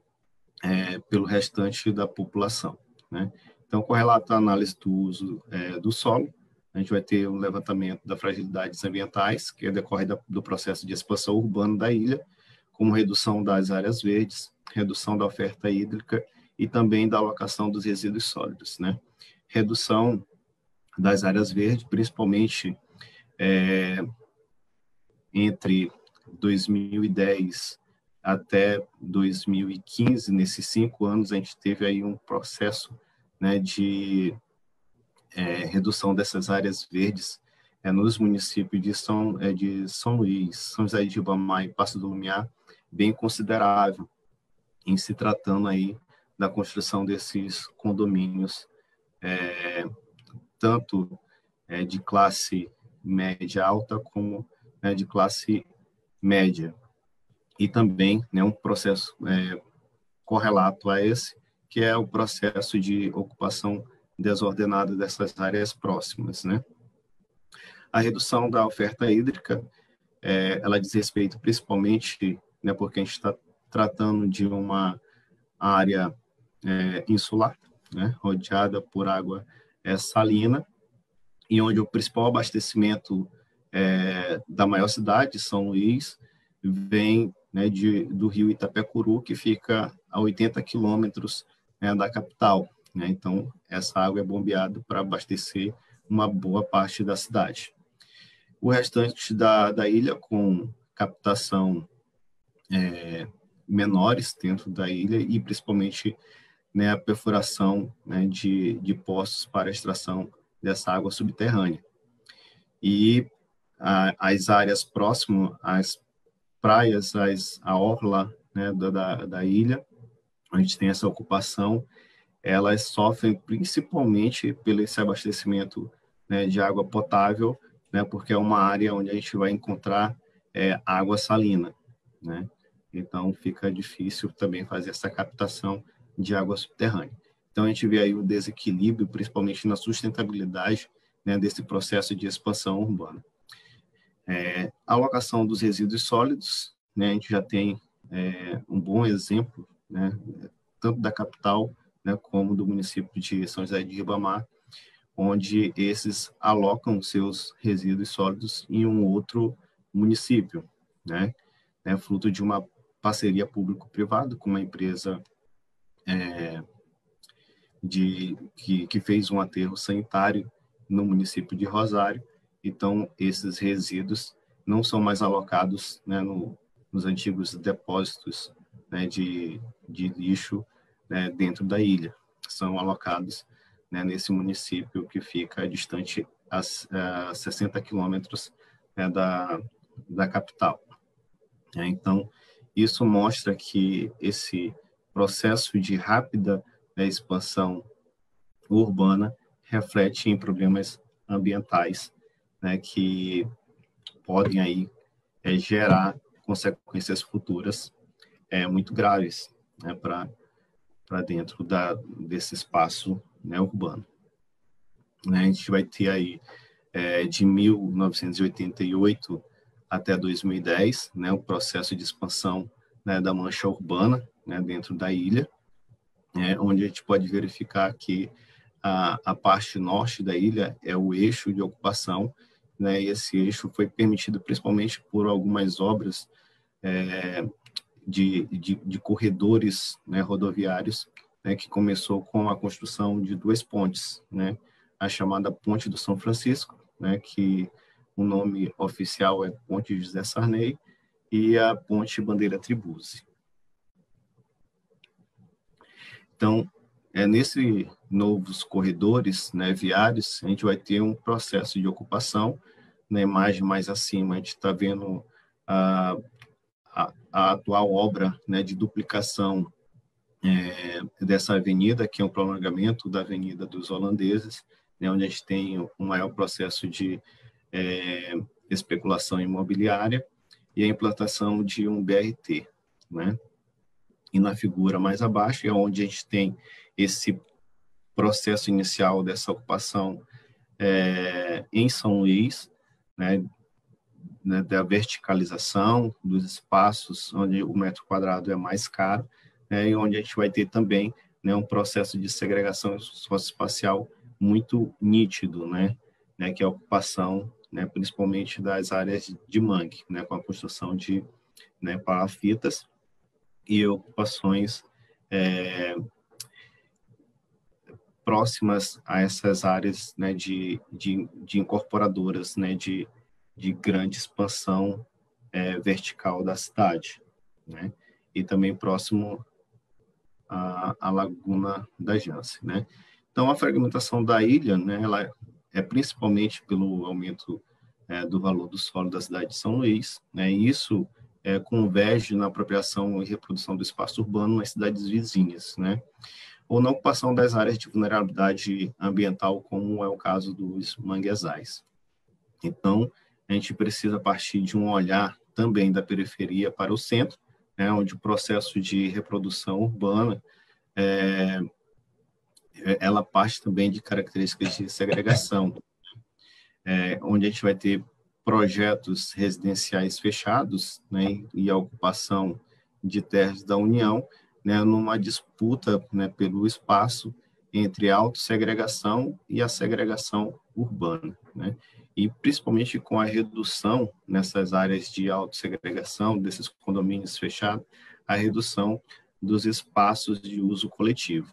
pelo restante da população, né? Então, correlato à análise do uso do solo, a gente vai ter o levantamento das fragilidades ambientais, que decorre do processo de expansão urbana da ilha, como redução das áreas verdes, redução da oferta hídrica e também da alocação dos resíduos sólidos, né? Redução das áreas verdes, principalmente entre 2010 até 2015, nesses 5 anos, a gente teve aí um processo, né, de redução dessas áreas verdes nos municípios de São Luís, São José de Ribamar e Passo do Lumiar, bem considerável, em se tratando aí da construção desses condomínios, tanto de classe média alta como de classe média. E também, né, um processo correlato a esse, que é o processo de ocupação desordenada dessas áreas próximas, né? A redução da oferta hídrica, ela diz respeito principalmente, né, porque a gente está tratando de uma área insular, né, rodeada por água salina, e onde o principal abastecimento da maior cidade, São Luís, vem, né, do rio Itapecuru, que fica a 80 quilômetros, né, da capital, né? Então, essa água é bombeada para abastecer uma boa parte da cidade. O restante da ilha, com captação menores dentro da ilha e principalmente, né, a perfuração, né, de poços para a extração dessa água subterrânea. E as áreas próximas às praias, a orla, né, da ilha, a gente tem essa ocupação, elas sofrem principalmente pelo esse abastecimento, né, de água potável, né, porque é uma área onde a gente vai encontrar água salina, né? Então fica difícil também fazer essa captação de água subterrânea. Então a gente vê aí o desequilíbrio, principalmente na sustentabilidade, né, desse processo de expansão urbana. A alocação dos resíduos sólidos, né, a gente já tem um bom exemplo, né, tanto da capital, né, como do município de São José de Ribamar, onde esses alocam seus resíduos sólidos em um outro município, né, fruto de uma parceria público-privada com uma empresa que fez um aterro sanitário no município de Rosário. Então, esses resíduos não são mais alocados, né, nos antigos depósitos, né, de lixo, né, dentro da ilha. São alocados, né, nesse município que fica distante a 60 quilômetros, né, da capital. Então, isso mostra que esse processo de rápida, né, expansão urbana reflete em problemas ambientais, né, que podem aí gerar consequências futuras muito graves, né, para dentro desse espaço, né, urbano. Né, a gente vai ter aí de 1988 até 2010, né, o processo de expansão, né, da mancha urbana, né, dentro da ilha, onde a gente pode verificar que a parte norte da ilha é o eixo de ocupação, né, e esse eixo foi permitido principalmente por algumas obras de corredores, né, rodoviários, né, que começou com a construção de 2 pontes, né, a chamada Ponte do São Francisco, né, que o nome oficial é Ponte José Sarney, e a Ponte Bandeira Tribuzzi. Então, nesses novos corredores, né, viários, a gente vai ter um processo de ocupação. Na imagem mais acima, a gente está vendo a atual obra, né, de duplicação dessa avenida, que é um prolongamento da Avenida dos Holandeses, né, onde a gente tem um maior processo de especulação imobiliária e a implantação de um BRT, né? E na figura mais abaixo é onde a gente tem esse processo inicial dessa ocupação em São Luís, né, da verticalização dos espaços, onde o metro quadrado é mais caro, né, e onde a gente vai ter também, né, um processo de segregação socioespacial muito nítido, né, que é a ocupação, né, principalmente das áreas de mangue, né, com a construção de, né, palafitas e ocupações próximas a essas áreas, né, de incorporadoras, né, de grande expansão vertical da cidade, né, e também próximo à Laguna da Jance, né. Então, a fragmentação da ilha, né, ela é principalmente pelo aumento do valor do solo da cidade de São Luís, né, e isso converge na apropriação e reprodução do espaço urbano nas cidades vizinhas, né, ou na ocupação das áreas de vulnerabilidade ambiental, como é o caso dos manguezais. Então, a gente precisa partir de um olhar também da periferia para o centro, né, onde o processo de reprodução urbana ela parte também de características de segregação, onde a gente vai ter projetos residenciais fechados, né, e a ocupação de terras da União, né, numa disputa, né, pelo espaço entre a autossegregação e a segregação urbana, né, e principalmente com a redução nessas áreas de autossegregação, desses condomínios fechados, a redução dos espaços de uso coletivo.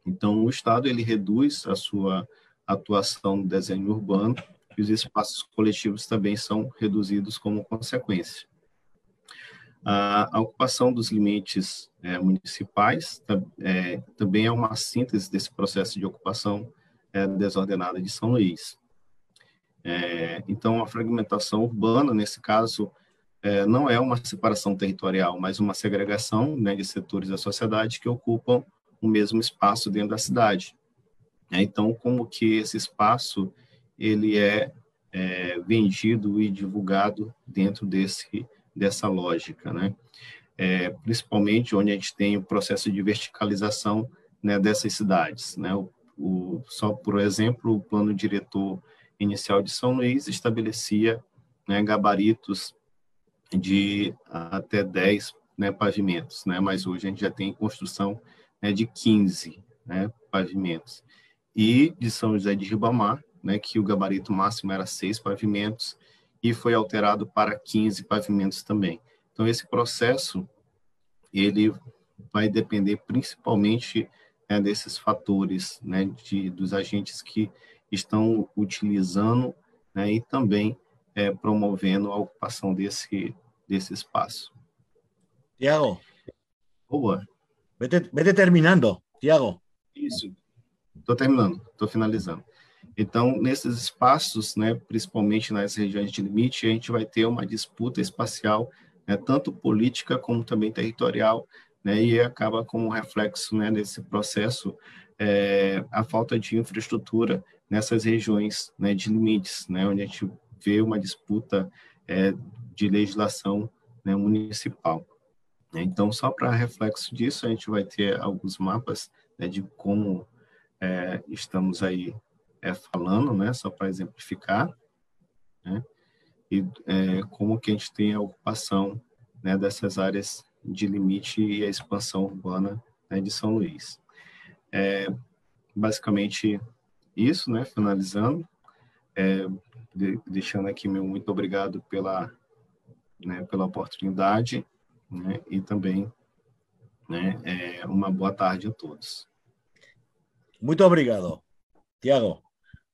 Então, o Estado ele reduz a sua atuação no desenho urbano e os espaços coletivos também são reduzidos como consequência. A ocupação dos limites municipais também é uma síntese desse processo de ocupação desordenada de São Luís. Então, a fragmentação urbana, nesse caso, não é uma separação territorial, mas uma segregação, né, de setores da sociedade que ocupam o mesmo espaço dentro da cidade. Então, como que esse espaço ele é vendido e divulgado dentro dessa lógica, né? Principalmente onde a gente tem o processo de verticalização, né, dessas cidades, né? Só por exemplo, o plano diretor inicial de São Luís estabelecia, né, gabaritos de até 10, né, pavimentos, né? Mas hoje a gente já tem construção, né, de 15, né, pavimentos. E de São José de Ribamar, né, que o gabarito máximo era 6 pavimentos e foi alterado para 15 pavimentos também. Então, esse processo ele vai depender principalmente desses fatores, né, dos agentes que estão utilizando, né, e também promovendo a ocupação desse espaço. Tiago. Boa. Vete terminando, Tiago. Isso. Estou terminando, estou finalizando. Então, nesses espaços, né, principalmente nas regiões de limite, a gente vai ter uma disputa espacial, né, tanto política como também territorial, né, e acaba como reflexo, né, desse processo a falta de infraestrutura nessas regiões, né, de limites, né, onde a gente vê uma disputa de legislação, né, municipal. Então, só para reflexo disso, a gente vai ter alguns mapas, né, de como estamos aí falando, né, só para exemplificar, né, e como que a gente tem a ocupação, né, dessas áreas de limite e a expansão urbana, né, de São Luís. Basicamente isso, né, finalizando, deixando aqui meu muito obrigado pela oportunidade, né, e também, né, uma boa tarde a todos. Muito obrigado, Tiago,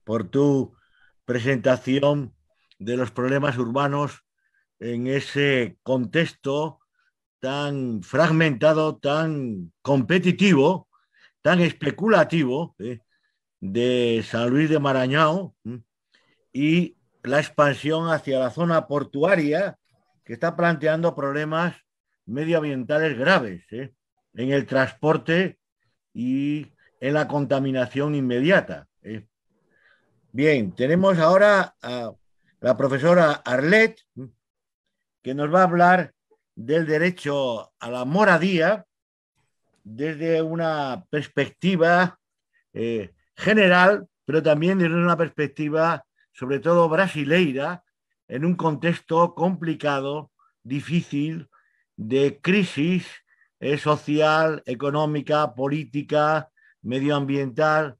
por tu presentación de los problemas urbanos en ese contexto tan fragmentado, tan competitivo, tan especulativo de San Luis de Maranhão y la expansión hacia la zona portuaria que está planteando problemas medioambientales graves en el transporte y en la contaminación inmediata. Bien, tenemos ahora a la profesora Arlet, que nos va a hablar del derecho a la moradía desde una perspectiva general, pero también desde una perspectiva, sobre todo brasileira, en un contexto complicado, difícil, de crisis social, económica, política, medioambiental,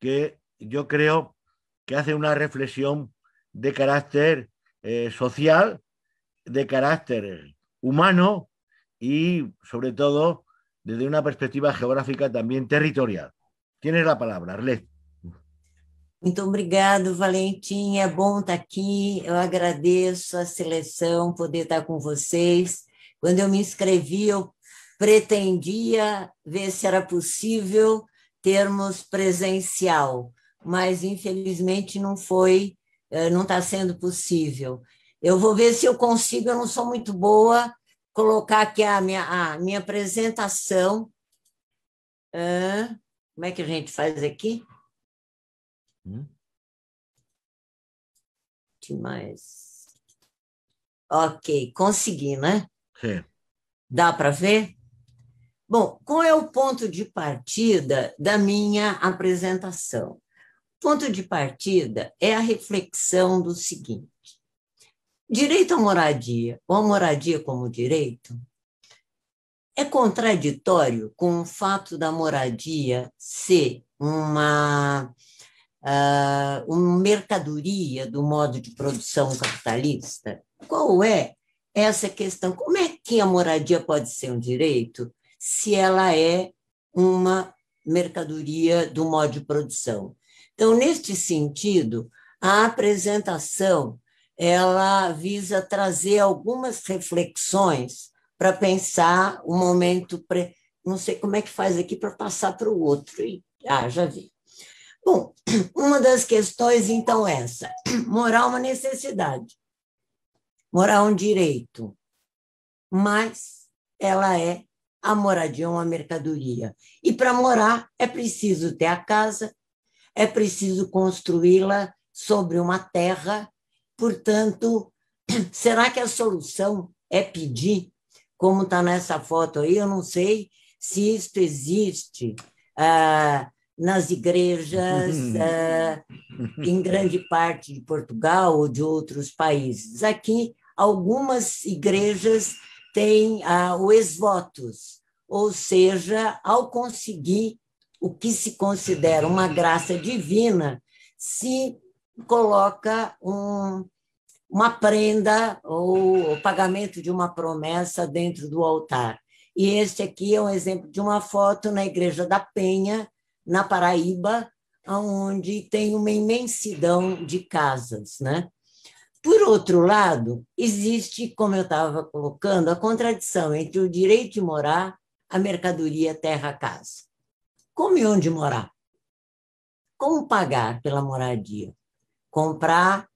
que yo creo que hace una reflexión de carácter social, de carácter humano y, sobre todo, desde una perspectiva geográfica también territorial. Tienes la palavra, Arlet. Muito obrigado, Valentim. É bom estar aqui. Eu agradeço a seleção, poder estar com vocês. Quando eu me inscrevi, eu pretendia ver se era possível termos presencial, mas infelizmente não foi, não está sendo possível. Eu vou ver se eu consigo, eu não sou muito boa, colocar aqui a minha apresentação. Como é que a gente faz aqui? Demais. Ok, consegui, né? Sim. Dá para ver? Bom, qual é o ponto de partida da minha apresentação? O ponto de partida é a reflexão do seguinte: direito à moradia, ou a moradia como direito, é contraditório com o fato da moradia ser uma mercadoria do modo de produção capitalista? Qual é essa questão? Como é que a moradia pode ser um direito se ela é uma mercadoria do modo de produção? Então, neste sentido, a apresentação ela visa trazer algumas reflexões para pensar o momento... Não sei como é que faz aqui para passar para o outro. Já vi. Bom, uma das questões, então, é essa. Morar é uma necessidade. Morar é um direito. Mas ela é a moradia, é uma mercadoria. E para morar é preciso ter a casa, é preciso construí-la sobre uma terra. Portanto, será que a solução é pedir, como está nessa foto aí? Eu não sei se isto existe nas igrejas em grande parte de Portugal ou de outros países. Aqui, algumas igrejas têm o ex-votos, ou seja, ao conseguir o que se considera uma graça divina, se coloca uma prenda ou o pagamento de uma promessa dentro do altar. E este aqui é um exemplo de uma foto na Igreja da Penha, na Paraíba, onde tem uma imensidão de casas, né? Por outro lado, existe, como eu estava colocando, a contradição entre o direito de morar, a mercadoria terra-casa. Como e onde morar? Como pagar pela moradia? Comprar,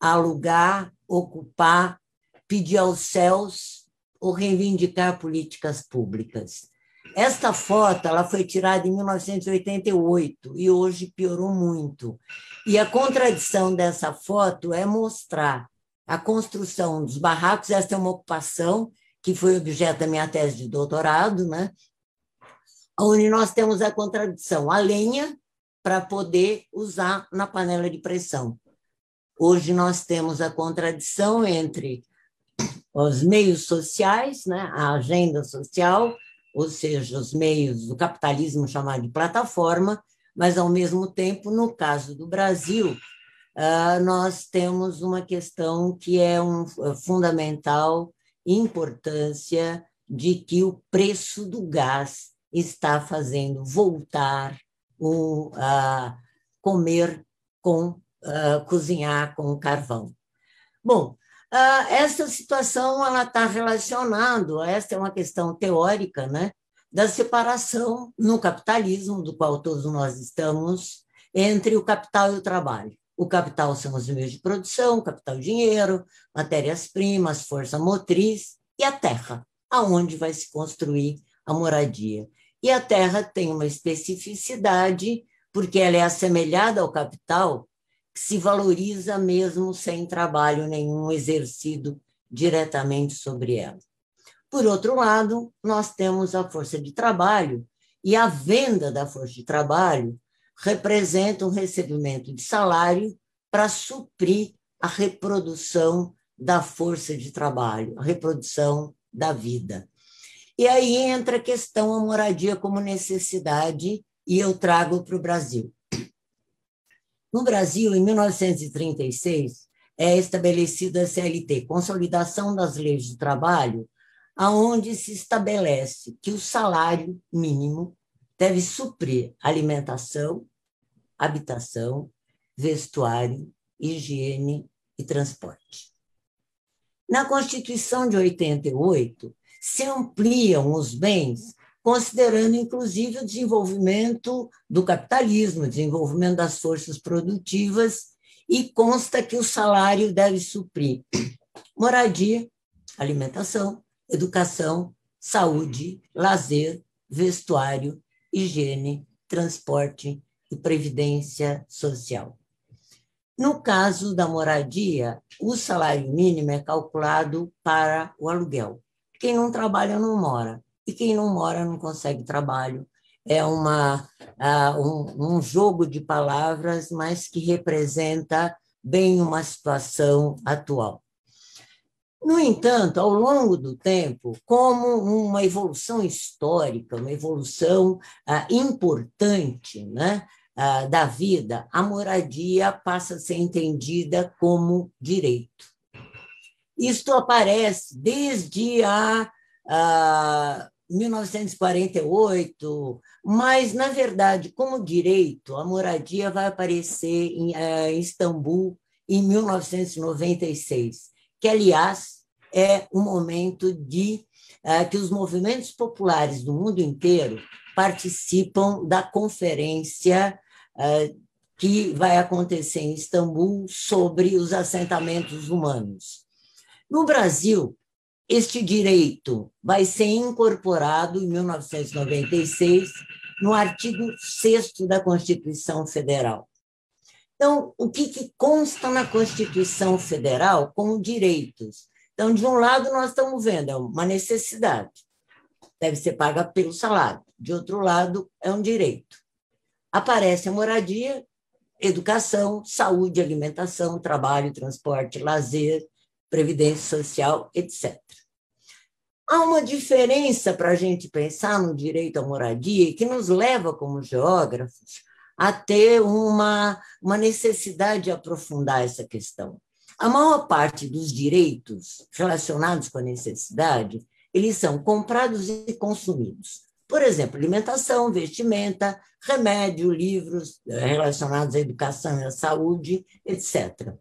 alugar, ocupar, pedir aos céus ou reivindicar políticas públicas. Esta foto ela foi tirada em 1988 e hoje piorou muito. E a contradição dessa foto é mostrar a construção dos barracos. Esta é uma ocupação que foi objeto da minha tese de doutorado, né? Onde nós temos a contradição, a lenha para poder usar na panela de pressão. Hoje nós temos a contradição entre os meios sociais, né, a agenda social, ou seja, os meios do capitalismo chamado de plataforma, mas, ao mesmo tempo, no caso do Brasil, nós temos uma questão que é fundamental importância de que o preço do gás está fazendo voltar o comer com cozinhar com carvão. Bom, essa situação ela está relacionada, essa é uma questão teórica, né, da separação no capitalismo, do qual todos nós estamos, entre o capital e o trabalho. O capital são os meios de produção, capital dinheiro, matérias-primas, força motriz e a terra, aonde vai se construir a moradia. E a terra tem uma especificidade, porque ela é assemelhada ao capital, que se valoriza mesmo sem trabalho nenhum exercido diretamente sobre ela. Por outro lado, nós temos a força de trabalho, e a venda da força de trabalho representa um recebimento de salário para suprir a reprodução da força de trabalho, a reprodução da vida. E aí entra a questão da moradia como necessidade, e eu trago para o Brasil. No Brasil, em 1936, é estabelecida a CLT, Consolidação das Leis do Trabalho, aonde se estabelece que o salário mínimo deve suprir alimentação, habitação, vestuário, higiene e transporte. Na Constituição de 88, se ampliam os bens, considerando, inclusive, o desenvolvimento do capitalismo, o desenvolvimento das forças produtivas, e consta que o salário deve suprir moradia, alimentação, educação, saúde, lazer, vestuário, higiene, transporte e previdência social. No caso da moradia, o salário mínimo é calculado para o aluguel. Quem não trabalha não mora, e quem não mora não consegue trabalho. É um jogo de palavras, mas que representa bem uma situação atual. No entanto, ao longo do tempo, como uma evolução histórica, uma evolução importante, né, da vida, a moradia passa a ser entendida como direito. Isto aparece desde 1948, mas, na verdade, como direito, a moradia vai aparecer em Istambul em 1996, que, aliás, é um momento que os movimentos populares do mundo inteiro participam da conferência que vai acontecer em Istambul sobre os assentamentos humanos. No Brasil, este direito vai ser incorporado em 1996 no artigo 6º da Constituição Federal. Então, o que consta na Constituição Federal como direitos? Então, de um lado, nós estamos vendo, é uma necessidade, deve ser paga pelo salário. De outro lado, é um direito. Aparece a moradia, educação, saúde, alimentação, trabalho, transporte, lazer, previdência social, etc. Há uma diferença para a gente pensar no direito à moradia que nos leva, como geógrafos, a ter uma necessidade de aprofundar essa questão. A maior parte dos direitos relacionados com a necessidade, eles são comprados e consumidos. Por exemplo, alimentação, vestimenta, remédio, livros relacionados à educação e à saúde, etc.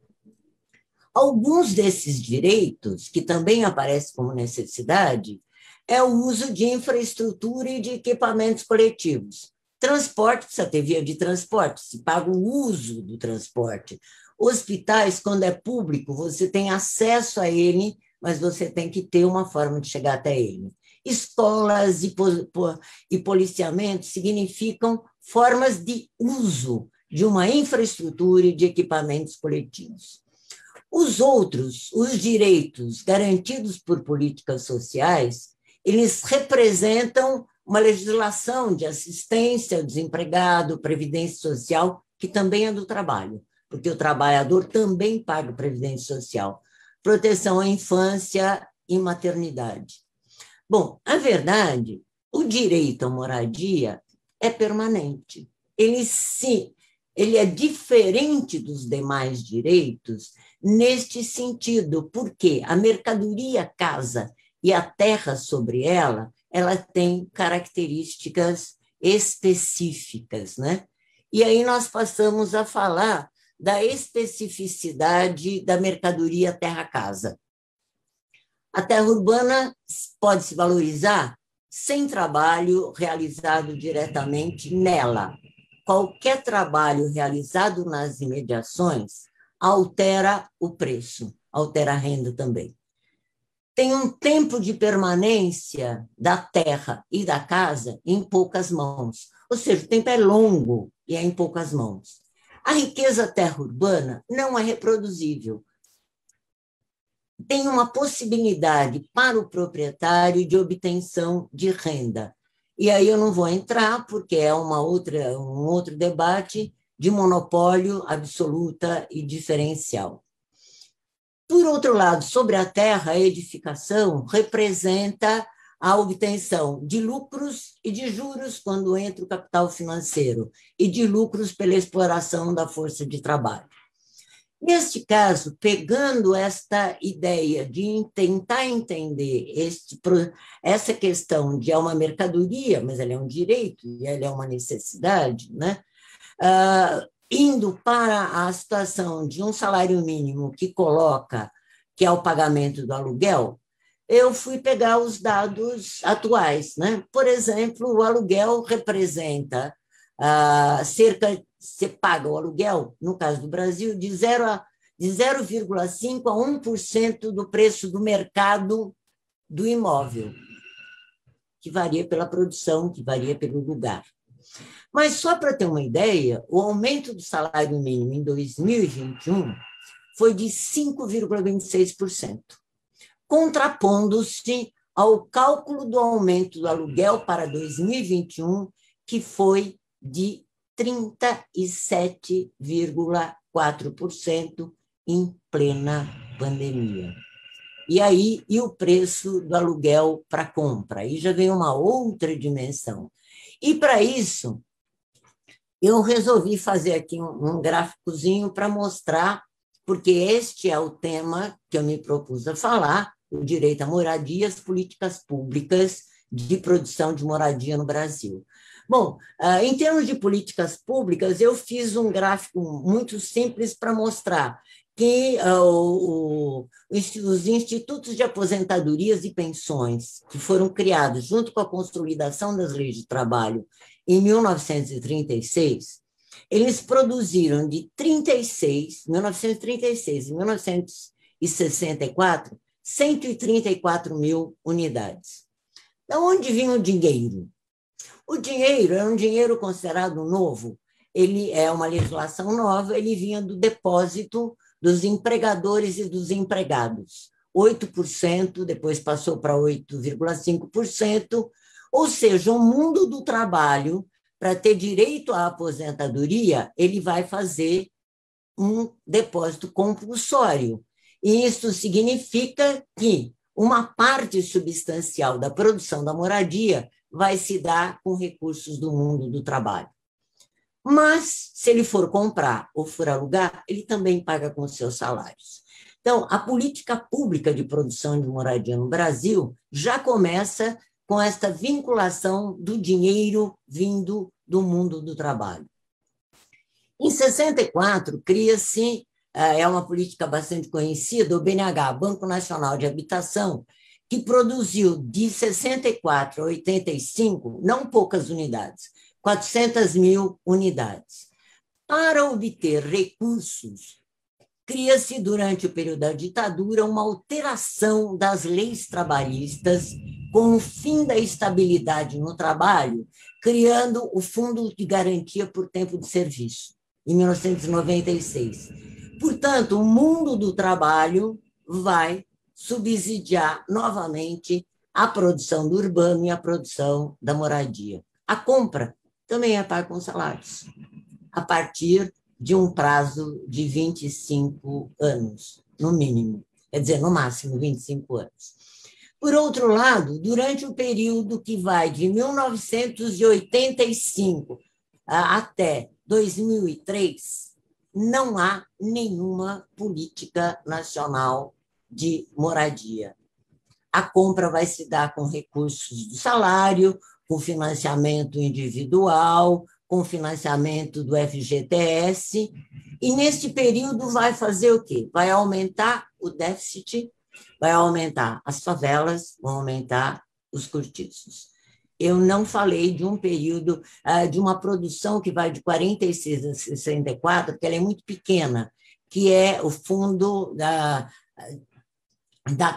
Alguns desses direitos, que também aparecem como necessidade, é o uso de infraestrutura e de equipamentos coletivos. Transporte, precisa ter via de transporte, se paga o uso do transporte. Hospitais, quando é público, você tem acesso a ele, mas você tem que ter uma forma de chegar até ele. Escolas e policiamento significam formas de uso de uma infraestrutura e de equipamentos coletivos. Os direitos garantidos por políticas sociais, eles representam uma legislação de assistência ao desempregado, previdência social, que também é do trabalho, porque o trabalhador também paga previdência social, proteção à infância e maternidade. Bom, a verdade, o direito à moradia é permanente. Ele é diferente dos demais direitos neste sentido, porque a mercadoria casa e a terra sobre ela tem características específicas, né? E aí nós passamos a falar da especificidade da mercadoria terra-casa. A terra urbana pode se valorizar sem trabalho realizado diretamente nela. Qualquer trabalho realizado nas imediações altera o preço, altera a renda também. Tem um tempo de permanência da terra e da casa em poucas mãos, ou seja, o tempo é longo e é em poucas mãos. A riqueza terra urbana não é reproduzível. Tem uma possibilidade para o proprietário de obtenção de renda. E aí eu não vou entrar, porque é um outro debate de monopólio absoluta e diferencial. Por outro lado, sobre a terra, a edificação representa a obtenção de lucros e de juros quando entra o capital financeiro e de lucros pela exploração da força de trabalho. Neste caso, pegando esta ideia de tentar entender essa questão de é uma mercadoria, mas ela é um direito e ela é uma necessidade, né? Indo para a situação de um salário mínimo que é o pagamento do aluguel, eu fui pegar os dados atuais, né? Por exemplo, o aluguel representa você paga o aluguel, no caso do Brasil, de 0,5% a 1% do preço do mercado do imóvel, que varia pela produção, que varia pelo lugar. Mas, só para ter uma ideia, o aumento do salário mínimo em 2021 foi de 5,26%, contrapondo-se ao cálculo do aumento do aluguel para 2021, que foi de 37,4% em plena pandemia. E o preço do aluguel para compra? Aí já vem uma outra dimensão. E, para isso, eu resolvi fazer aqui um gráficozinho para mostrar, porque este é o tema que eu me propus a falar, o direito à moradia, as políticas públicas de produção de moradia no Brasil. Bom, em termos de políticas públicas, eu fiz um gráfico muito simples para mostrar que os institutos de aposentadorias e pensões, que foram criados junto com a consolidação das leis de trabalho em 1936, eles produziram de 1936 e 1964, 134 mil unidades. De onde vinha o dinheiro? O dinheiro é um dinheiro considerado novo, ele é uma legislação nova, ele vinha do depósito dos empregadores e dos empregados. 8%, depois passou para 8,5%, ou seja, o mundo do trabalho, para ter direito à aposentadoria, ele vai fazer um depósito compulsório. E isso significa que uma parte substancial da produção da moradia vai se dar com recursos do mundo do trabalho. Mas, se ele for comprar ou for alugar, ele também paga com seus salários. Então, a política pública de produção de moradia no Brasil já começa com esta vinculação do dinheiro vindo do mundo do trabalho. Em 64, cria-se, é uma política bastante conhecida, o BNH, Banco Nacional de Habitação, que produziu de 64 a 85, não poucas unidades, 400 mil unidades. Para obter recursos, cria-se, durante o período da ditadura, uma alteração das leis trabalhistas com o fim da estabilidade no trabalho, criando o Fundo de Garantia por Tempo de Serviço, em 1996. Portanto, o mundo do trabalho vai subsidiar novamente a produção do urbano e a produção da moradia. A compra também é paga com salários, a partir de um prazo de 25 anos, no mínimo, quer dizer, no máximo 25 anos. Por outro lado, durante o período que vai de 1985 até 2003, não há nenhuma política nacional de moradia. A compra vai se dar com recursos do salário, com financiamento individual, com financiamento do FGTS, e neste período vai fazer o quê? Vai aumentar o déficit, vai aumentar as favelas, vão aumentar os cortiços. Eu não falei de um período, de uma produção que vai de 46 a 64, porque ela é muito pequena, que é o fundo da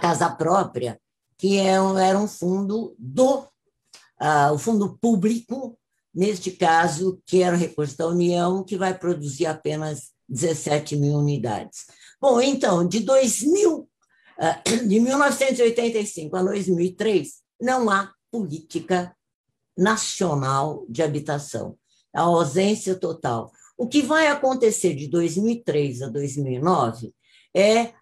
casa própria, que era um fundo o fundo público, neste caso, que era o recurso da União, que vai produzir apenas 17 mil unidades. Bom, então, de 1985 a 2003, não há política nacional de habitação, a ausência total. O que vai acontecer de 2003 a 2009 é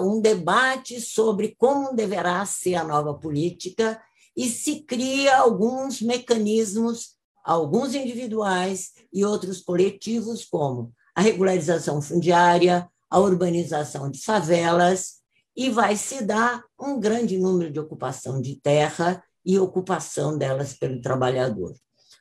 um debate sobre como deverá ser a nova política e se cria alguns mecanismos, alguns individuais e outros coletivos, como a regularização fundiária, a urbanização de favelas, e vai se dar um grande número de ocupação de terra e ocupação delas pelo trabalhador.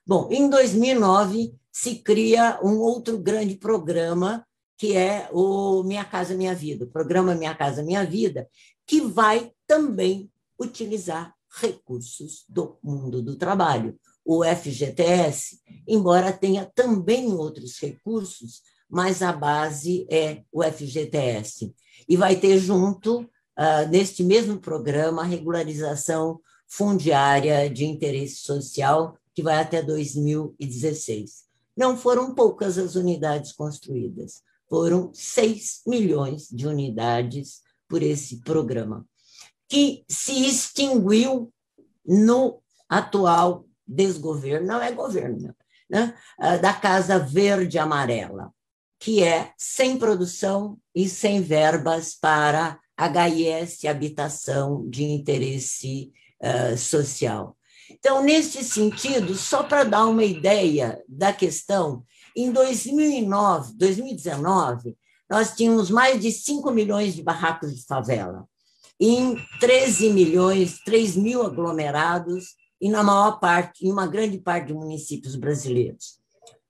Bom, em 2009 se cria um outro grande programa, que é o Minha Casa Minha Vida, o programa Minha Casa Minha Vida, que vai também utilizar recursos do mundo do trabalho. O FGTS, embora tenha também outros recursos, mas a base é o FGTS. E vai ter junto, neste mesmo programa, a regularização fundiária de interesse social, que vai até 2016. Não foram poucas as unidades construídas, foram 6 milhões de unidades por esse programa, que se extinguiu no atual desgoverno, não é governo, né? Da Casa Verde Amarela, que é sem produção e sem verbas para HIS, habitação de interesse social. Então, nesse sentido, só para dar uma ideia da questão, em 2019, nós tínhamos mais de 5 milhões de barracos de favela, em 13 milhões, 3 mil aglomerados, e na maior parte, em uma grande parte de municípios brasileiros.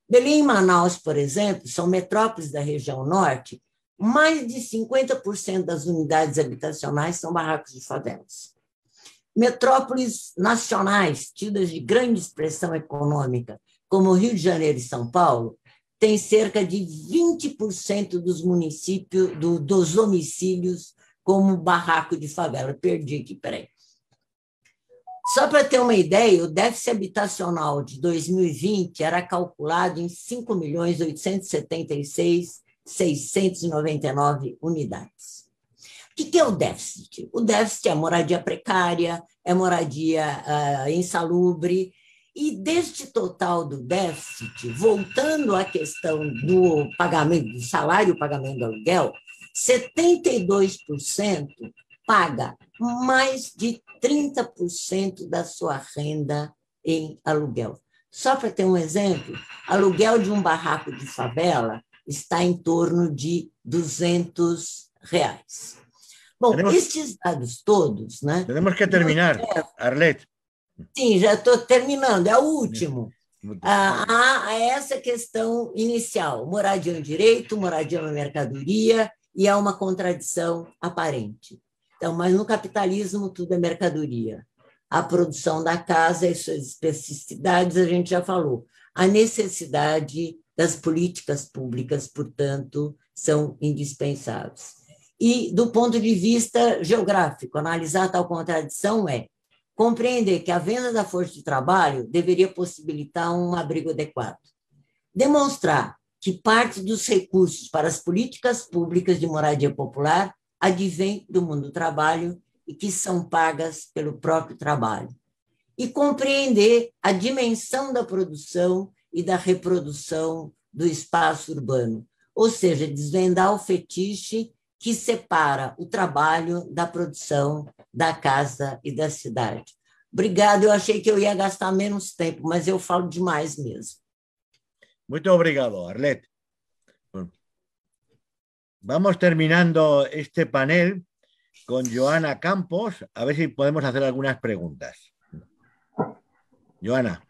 Belém e Manaus, por exemplo, são metrópoles da região norte, mais de 50% das unidades habitacionais são barracos de favelas. Metrópoles nacionais, tidas de grande expressão econômica, como Rio de Janeiro e São Paulo, têm cerca de 20% dos municípios, dos domicílios, como barraco de favela. Perdi aqui, peraí. Só para ter uma ideia, o déficit habitacional de 2020 era calculado em 5.876.699 unidades. O que é o déficit? O déficit é moradia precária, é moradia insalubre, e deste total do déficit, voltando à questão do pagamento do salário e pagamento do aluguel, 72% paga mais de 30% da sua renda em aluguel. Só para ter um exemplo, aluguel de um barraco de favela está em torno de R$200. Bom, estes dados todos, né? Temos que terminar, Arlette. Sim, já estou terminando, é o último. Há essa questão inicial, moradia é um direito, moradia é uma mercadoria, e há uma contradição aparente. Então, mas no capitalismo tudo é mercadoria. A produção da casa e suas especificidades, a gente já falou. A necessidade das políticas públicas, portanto, são indispensáveis. E, do ponto de vista geográfico, analisar tal contradição é compreender que a venda da força de trabalho deveria possibilitar um abrigo adequado. Demonstrar que parte dos recursos para as políticas públicas de moradia popular advém do mundo do trabalho e que são pagas pelo próprio trabalho. E compreender a dimensão da produção e da reprodução do espaço urbano, ou seja, desvendar o fetiche que separa o trabalho da produção, da casa e da cidade. Obrigada, eu achei que eu ia gastar menos tempo, mas eu falo demais mesmo. Muito obrigado, Arlette. Vamos terminando este panel con Joana Campos, a ver si podemos hacer algunas preguntas. Joana.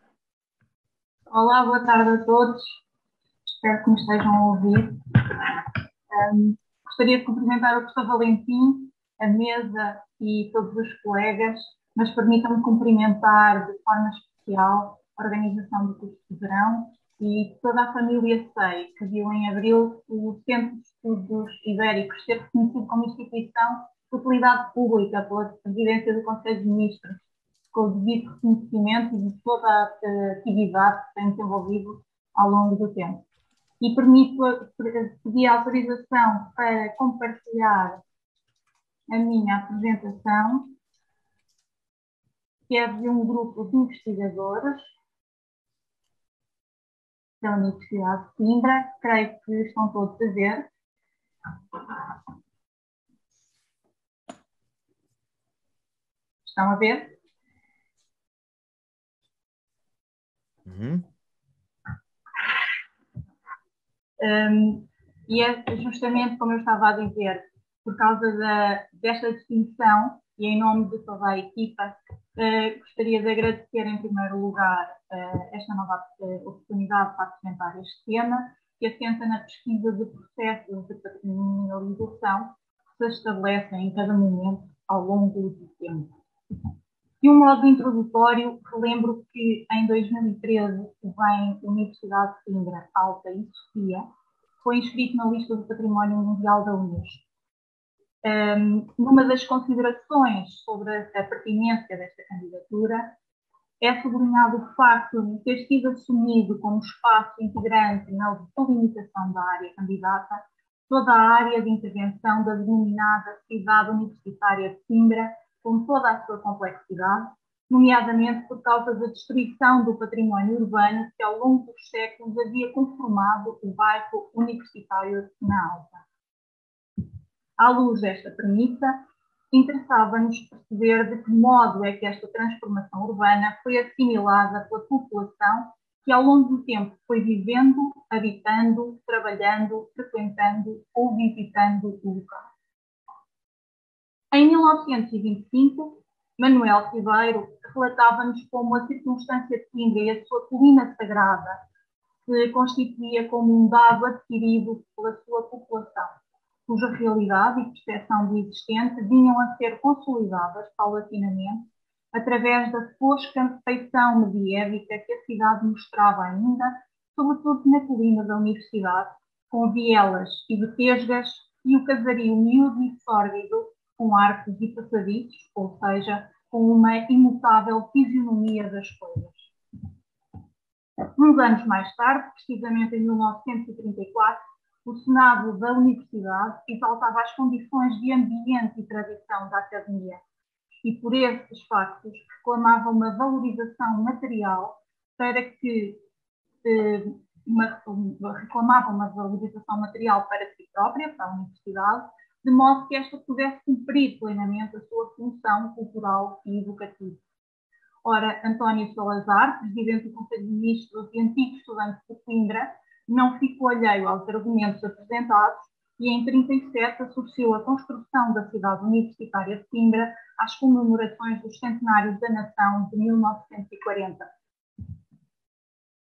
Olá, boa tarde a todos. Espero que me estejam a ouvir. Gostaria de cumprimentar o professor Valentim a mesa e todos os colegas, mas permitam-me cumprimentar de forma especial a organização do curso de verão e toda a família SEI, que viu em abril o Centro de Estudos Ibéricos ser reconhecido como instituição de utilidade pública pela Presidência do Conselho de Ministros, com o devido reconhecimento de toda a atividade que tem desenvolvido ao longo do tempo. E pedir autorização para compartilhar a minha apresentação, que é de um grupo de investigadores da Universidade de Coimbra. Creio que estão todos a ver. Estão a ver? Uhum. E é justamente como eu estava a dizer, por causa desta distinção e em nome de toda a equipa, gostaria de agradecer em primeiro lugar esta nova oportunidade para apresentar este tema, que assenta na pesquisa de processos de patrimonialização que se estabelecem em cada momento ao longo do tempo. De um modo introdutório, relembro que em 2013 o bem Universidade de Coimbra, Alta e Sofia foi inscrito na lista do Património Mundial da Unesco. Numa das considerações sobre a pertinência desta candidatura, é sublinhado o facto de ter sido assumido como espaço integrante na delimitação da área candidata toda a área de intervenção da denominada Cidade Universitária de Coimbra, com toda a sua complexidade, nomeadamente por causa da destruição do património urbano que ao longo dos séculos havia conformado o bairro universitário na Alta. À luz desta premissa, interessava-nos perceber de que modo é que esta transformação urbana foi assimilada pela população que ao longo do tempo foi vivendo, habitando, trabalhando, frequentando ou visitando o local. Em 1925, Manuel Ribeiro relatava-nos como a circunstância de Coimbra e a sua colina sagrada se constituía como um dado adquirido pela sua população, cuja realidade e percepção do existente vinham a ser consolidadas paulatinamente através da fosca feição mediévica que a cidade mostrava ainda, sobretudo na colina da Universidade, com vielas e betesgas e o casario miúdo e sórdido, com arcos e passadiços, ou seja, com uma imutável fisionomia das coisas. Uns anos mais tarde, precisamente em 1934, o Senado da Universidade exaltava as condições de ambiente e tradição da Academia e, por esses factos, reclamava uma valorização material para que reclamava uma valorização material para si própria, para a Universidade, de modo que esta pudesse cumprir plenamente a sua função cultural e educativa. Ora, António Salazar, presidente do Conselho de Ministros e antigo estudante de Coimbra, não ficou alheio aos argumentos apresentados e, em 1937, associou a construção da cidade universitária de Coimbra às comemorações dos centenários da nação de 1940.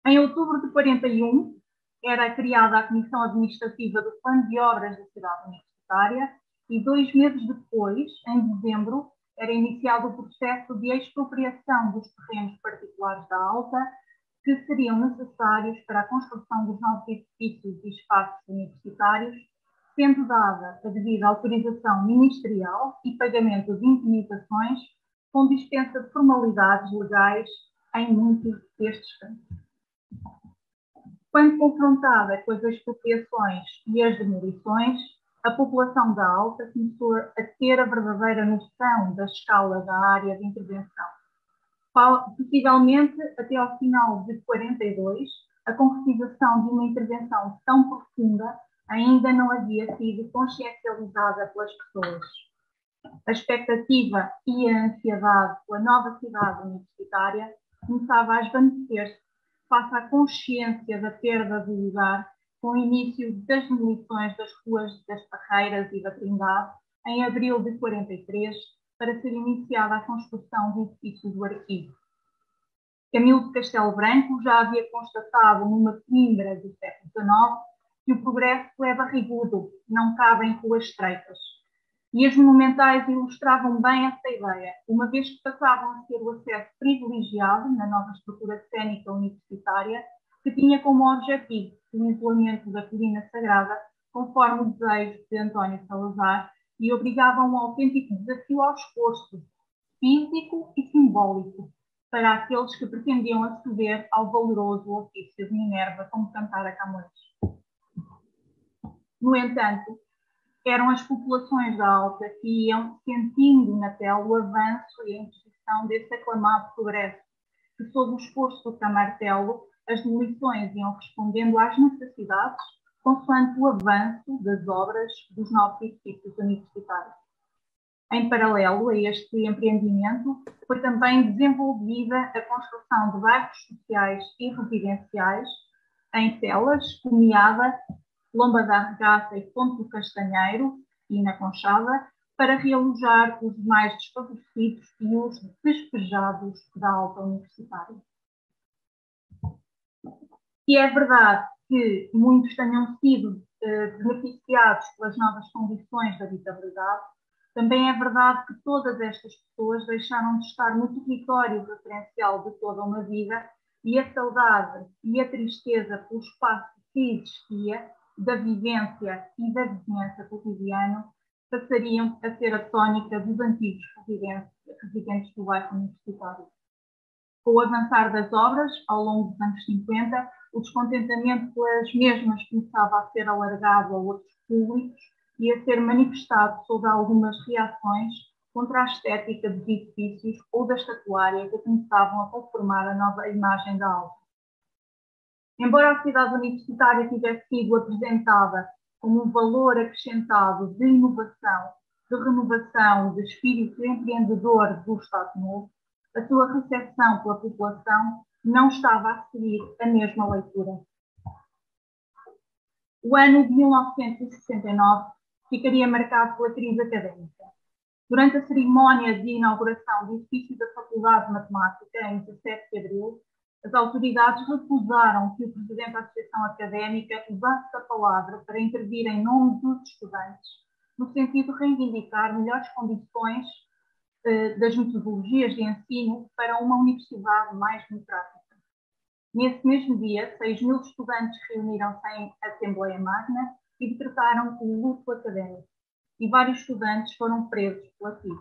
Em outubro de 1941, era criada a Comissão Administrativa do Plano de Obras da cidade universitária e 2 meses depois, em dezembro, era iniciado o processo de expropriação dos terrenos particulares da Alta que seriam necessários para a construção dos novos edifícios e espaços universitários, sendo dada a devida autorização ministerial e pagamento de indemnizações, com dispensa de formalidades legais em muitos destes campos. Quando confrontada com as expropriações e as demolições, a população da Alta começou a ter a verdadeira noção da escala da área de intervenção. Possivelmente, até ao final de 1942, a concretização de uma intervenção tão profunda ainda não havia sido consciencializada pelas pessoas. A expectativa e a ansiedade pela nova cidade universitária começava a esvanecer-se face à consciência da perda do lugar com o início das demolições das ruas das Parreiras e da Trindade em abril de 1943, para ser iniciada a construção do edifício do arquivo. Camilo de Castelo Branco já havia constatado numa Coimbra do século XIX que o progresso é barrigudo, não cabe em ruas estreitas. E as monumentais ilustravam bem essa ideia, uma vez que passavam a ter o acesso privilegiado na nova estrutura cênica universitária, que tinha como objetivo o isolamento da colina sagrada, conforme o desejo de António Salazar, e obrigava a um autêntico desafio ao esforço físico e simbólico para aqueles que pretendiam aceder ao valoroso ofício de Minerva, como cantar a Camões. No entanto, eram as populações da Alta que iam sentindo na pele o avanço e a imposição desse aclamado progresso, que, sob o esforço do martelo, as demolições iam respondendo às necessidades, consoante o avanço das obras dos novos edifícios universitários. Em paralelo a este empreendimento, foi também desenvolvida a construção de bairros sociais e residenciais em celas, Comiada, Lomba da Arregaça e Fonte do Castanheiro e na Conchada, para realojar os mais desfavorecidos e os despejados da Alta Universitária. E é verdade que muitos tenham sido beneficiados pelas novas condições da habitabilidade, também é verdade que todas estas pessoas deixaram de estar no território referencial de toda uma vida e a saudade e a tristeza pelo espaço que existia, da vivência e da vizinhança cotidiana, passariam a ser a tónica dos antigos residentes do bairro universitário. Com o avançar das obras, ao longo dos anos 50, o descontentamento pelas mesmas começava a ser alargado a outros públicos e a ser manifestado sob algumas reações contra a estética dos edifícios ou da estatuária que começavam a conformar a nova imagem da Alta. Embora a cidade universitária tivesse sido apresentada como um valor acrescentado de inovação, de renovação, de espírito empreendedor do Estado Novo, a sua recepção pela população não estava a seguir a mesma leitura. O ano de 1969 ficaria marcado pela crise académica. Durante a cerimónia de inauguração do edifício da Faculdade de Matemática, em 17 de abril, as autoridades recusaram que o presidente da Associação Académica usasse a palavra para intervir em nome dos estudantes, no sentido de reivindicar melhores condições das metodologias de ensino para uma universidade mais democrática. Nesse mesmo dia, 6.000 estudantes reuniram-se em Assembleia Magna e decretaram o luto académico, e vários estudantes foram presos pela CIV.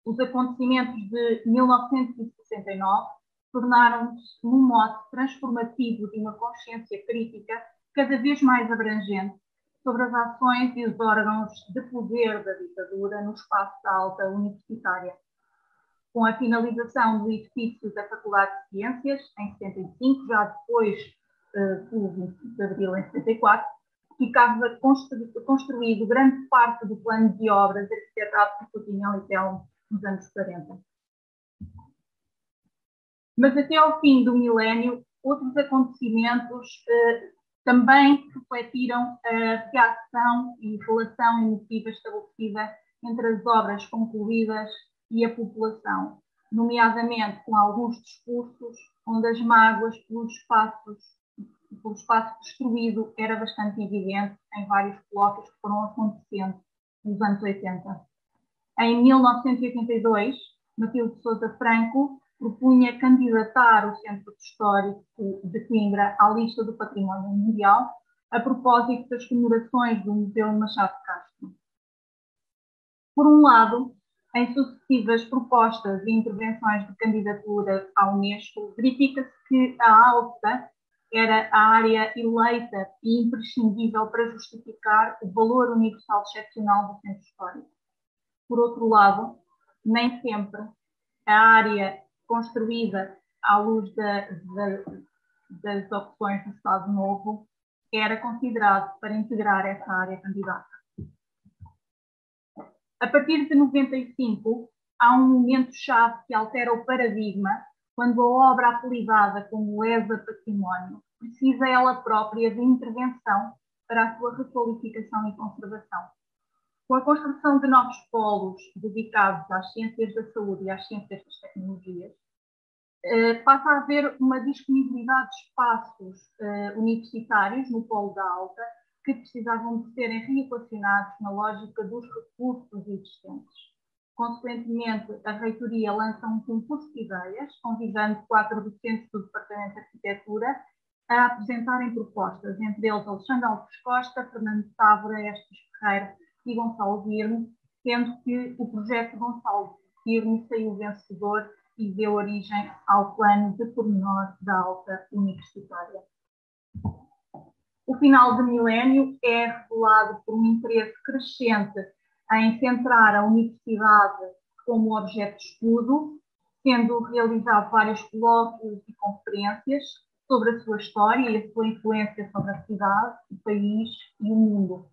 Os acontecimentos de 1969 tornaram-se num mote transformativo de uma consciência crítica cada vez mais abrangente sobre as ações e os órgãos de poder da ditadura no espaço da Alta Universitária. Com a finalização do edifício da Faculdade de Ciências, em 75, já depois do 25 de abril, em 74, ficava construído grande parte do plano de obras arquitetado por Coutinho e Telmo nos anos 40. Mas até ao fim do milénio, outros acontecimentos também refletiram a reação e relação emotiva estabelecida entre as obras concluídas e a população, nomeadamente com alguns discursos onde as mágoas pelo espaço destruído era bastante evidente em vários colóquios que foram acontecendo nos anos 80. Em 1982, Matilde Sousa Franco propunha candidatar o Centro Histórico de Coimbra à lista do Património Mundial a propósito das comemorações do Museu Machado de Castro. Por um lado, em sucessivas propostas e intervenções de candidatura à Unesco, verifica-se que a Alta era a área eleita e imprescindível para justificar o valor universal excepcional do centro histórico. Por outro lado, nem sempre a área construída à luz das opções do Estado Novo era considerado para integrar essa área candidata. A partir de 95, há um momento-chave que altera o paradigma quando a obra apelidada como ESA Património precisa ela própria de intervenção para a sua requalificação e conservação. Com a construção de novos polos dedicados às ciências da saúde e às ciências das tecnologias, passa a haver uma disponibilidade de espaços universitários no polo da Alta que precisavam de serem reequacionados na lógica dos recursos existentes. Consequentemente, a Reitoria lança um concurso de ideias, convidando 4 docentes do Departamento de Arquitetura a apresentarem propostas, entre eles Alexandre Alves Costa, Fernando Távora, Estes Ferreira e Gonçalo Guirme, sendo que o projeto Gonçalo Guirme saiu vencedor e deu origem ao plano de pormenor da Alta Universitária. O final de milénio é revelado por um interesse crescente em centrar a universidade como objeto de estudo, sendo realizado vários colóquios e conferências sobre a sua história e a sua influência sobre a cidade, o país e o mundo.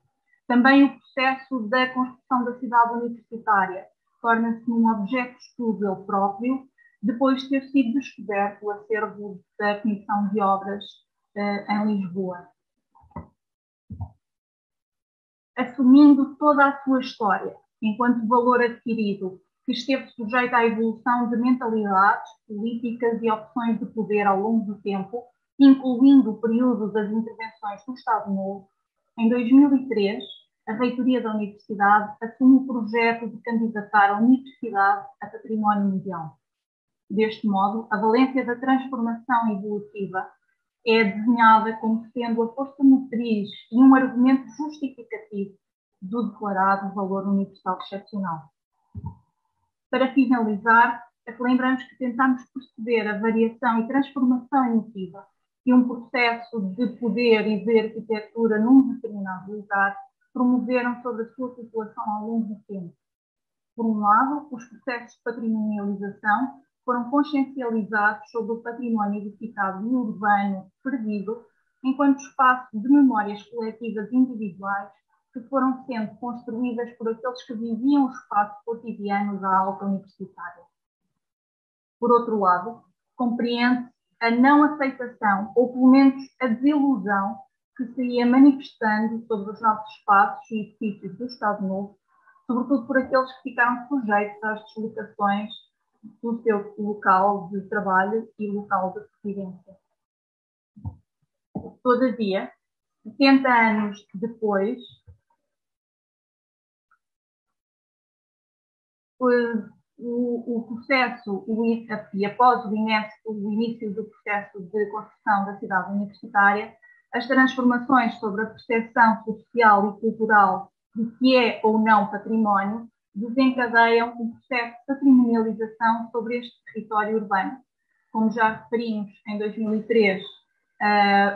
Também o processo da construção da cidade universitária torna-se um objeto de estudo ele próprio, depois de ter sido descoberto o acervo da Comissão de Obras em Lisboa. Assumindo toda a sua história, enquanto valor adquirido, que esteve sujeito à evolução de mentalidades, políticas e opções de poder ao longo do tempo, incluindo o período das intervenções do Estado Novo, em 2003, a Reitoria da Universidade assume o projeto de candidatar a Universidade a Património Mundial. Deste modo, a valência da transformação evolutiva é desenhada como sendo a força motriz e um argumento justificativo do declarado valor universal excepcional. Para finalizar, lembramos que tentamos perceber a variação e transformação emotiva que um processo de poder e de arquitetura num determinado lugar promoveram sobre a sua população ao longo do tempo. Por um lado, os processos de patrimonialização foram consciencializados sobre o património edificado e urbano perdido, enquanto espaço de memórias coletivas individuais que foram sendo construídas por aqueles que viviam o espaço cotidiano da alta universitária. Por outro lado, compreende-se a não aceitação, ou pelo menos a desilusão, que se ia manifestando sobre os novos espaços e edifícios do Estado Novo, sobretudo por aqueles que ficaram sujeitos às deslocações do seu local de trabalho e local de residência. Todavia, 70 anos depois, o processo, e após o início do processo de construção da cidade universitária, as transformações sobre a percepção social e cultural do que é ou não património desencadeiam um processo de patrimonialização sobre este território urbano. Como já referimos, em 2003,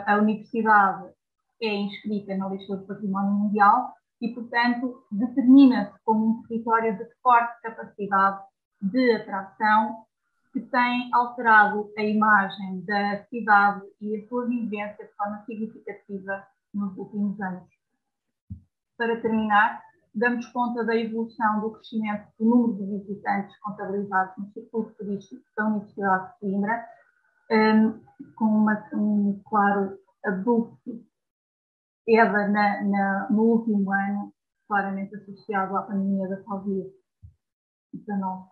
a universidade é inscrita na lista do Património Mundial e, portanto, determina-se como um território de forte capacidade de atração que tem alterado a imagem da cidade e a sua vivência de forma significativa nos últimos anos. Para terminar, damos conta da evolução do crescimento do número de visitantes contabilizados no circuito turístico da Universidade de Coimbra, com um claro abrupto queda no último ano, claramente associado à pandemia da Covid-19.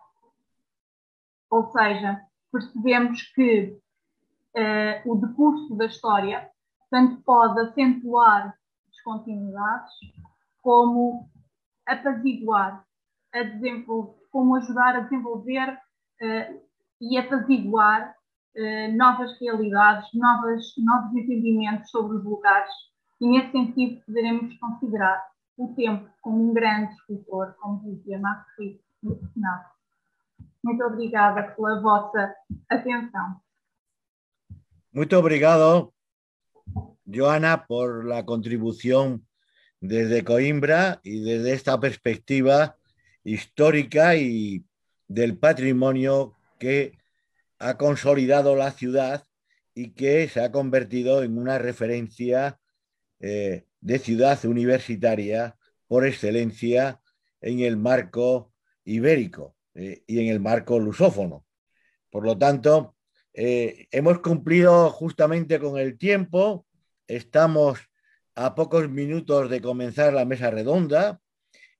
Ou seja, percebemos que o decurso da história tanto pode acentuar descontinuidades, como apaziguar, como ajudar a desenvolver e apaziguar novas realidades, novos entendimentos sobre os lugares, e nesse sentido poderemos considerar o tempo como um grande escultor, como dizia Marguerite Yourcenar. Muito obrigada pela vossa atenção. Muito obrigado, Joana, por la contribución desde Coimbra y desde esta perspectiva histórica y del patrimonio que ha consolidado la ciudad y que se ha convertido en una referencia de ciudad universitaria por excelencia en el marco ibérico y en el marco lusófono. Por lo tanto, hemos cumplido justamente con el tiempo, estamos a pocos minutos de comenzar la mesa redonda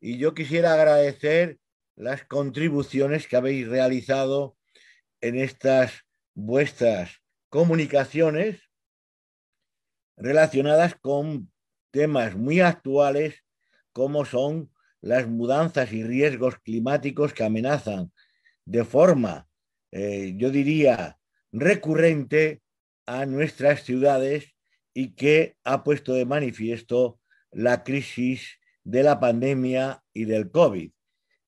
y yo quisiera agradecer las contribuciones que habéis realizado en estas vuestras comunicaciones relacionadas con temas muy actuales como son las mudanzas y riesgos climáticos que amenazan de forma, yo diría, recurrente a nuestras ciudades y que ha puesto de manifiesto la crisis de la pandemia y del COVID.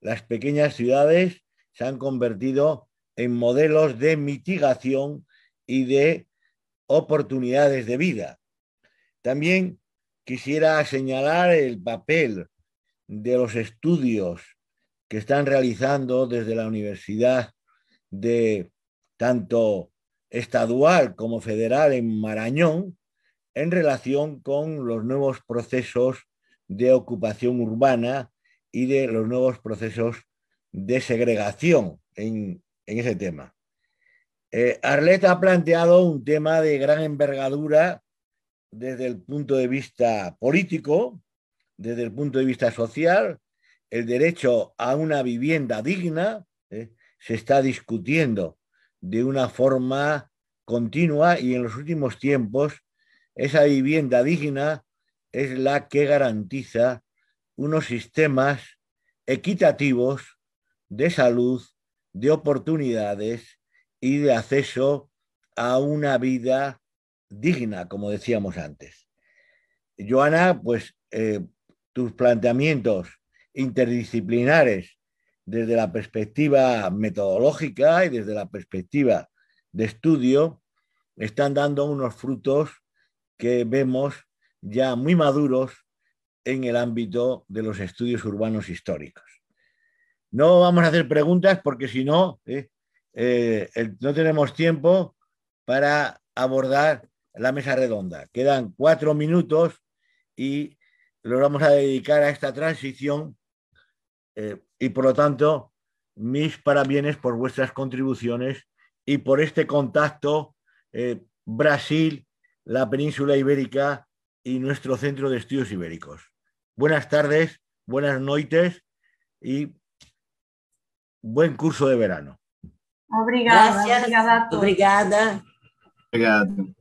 Las pequeñas ciudades se han convertido en modelos de mitigación y de oportunidades de vida. También quisiera señalar el papel de los estudios que están realizando desde la Universidad de tanto estadual como federal en Marañón en relación con los nuevos procesos de ocupación urbana y de los nuevos procesos de segregación en ese tema. Arlet ha planteado un tema de gran envergadura desde el punto de vista político, desde el punto de vista social. El derecho a una vivienda digna se está discutiendo de una forma continua y en los últimos tiempos esa vivienda digna es la que garantiza unos sistemas equitativos de salud, de oportunidades y de acceso a una vida digna, como decíamos antes. Joana, pues tus planteamientos interdisciplinares desde la perspectiva metodológica y desde la perspectiva de estudio están dando unos frutos que vemos ya muy maduros en el ámbito de los estudios urbanos históricos. No vamos a hacer preguntas porque si no, no tenemos tiempo para abordar la mesa redonda. Quedan 4 minutos y los vamos a dedicar a esta transición y por lo tanto mis parabienes por vuestras contribuciones y por este contacto Brasil, la península ibérica y nuestro Centro de Estudios Ibéricos. Buenas tardes, buenas noites y buen curso de verano. Obrigada. Gracias. Obrigada a todos. Obrigada. Obrigado.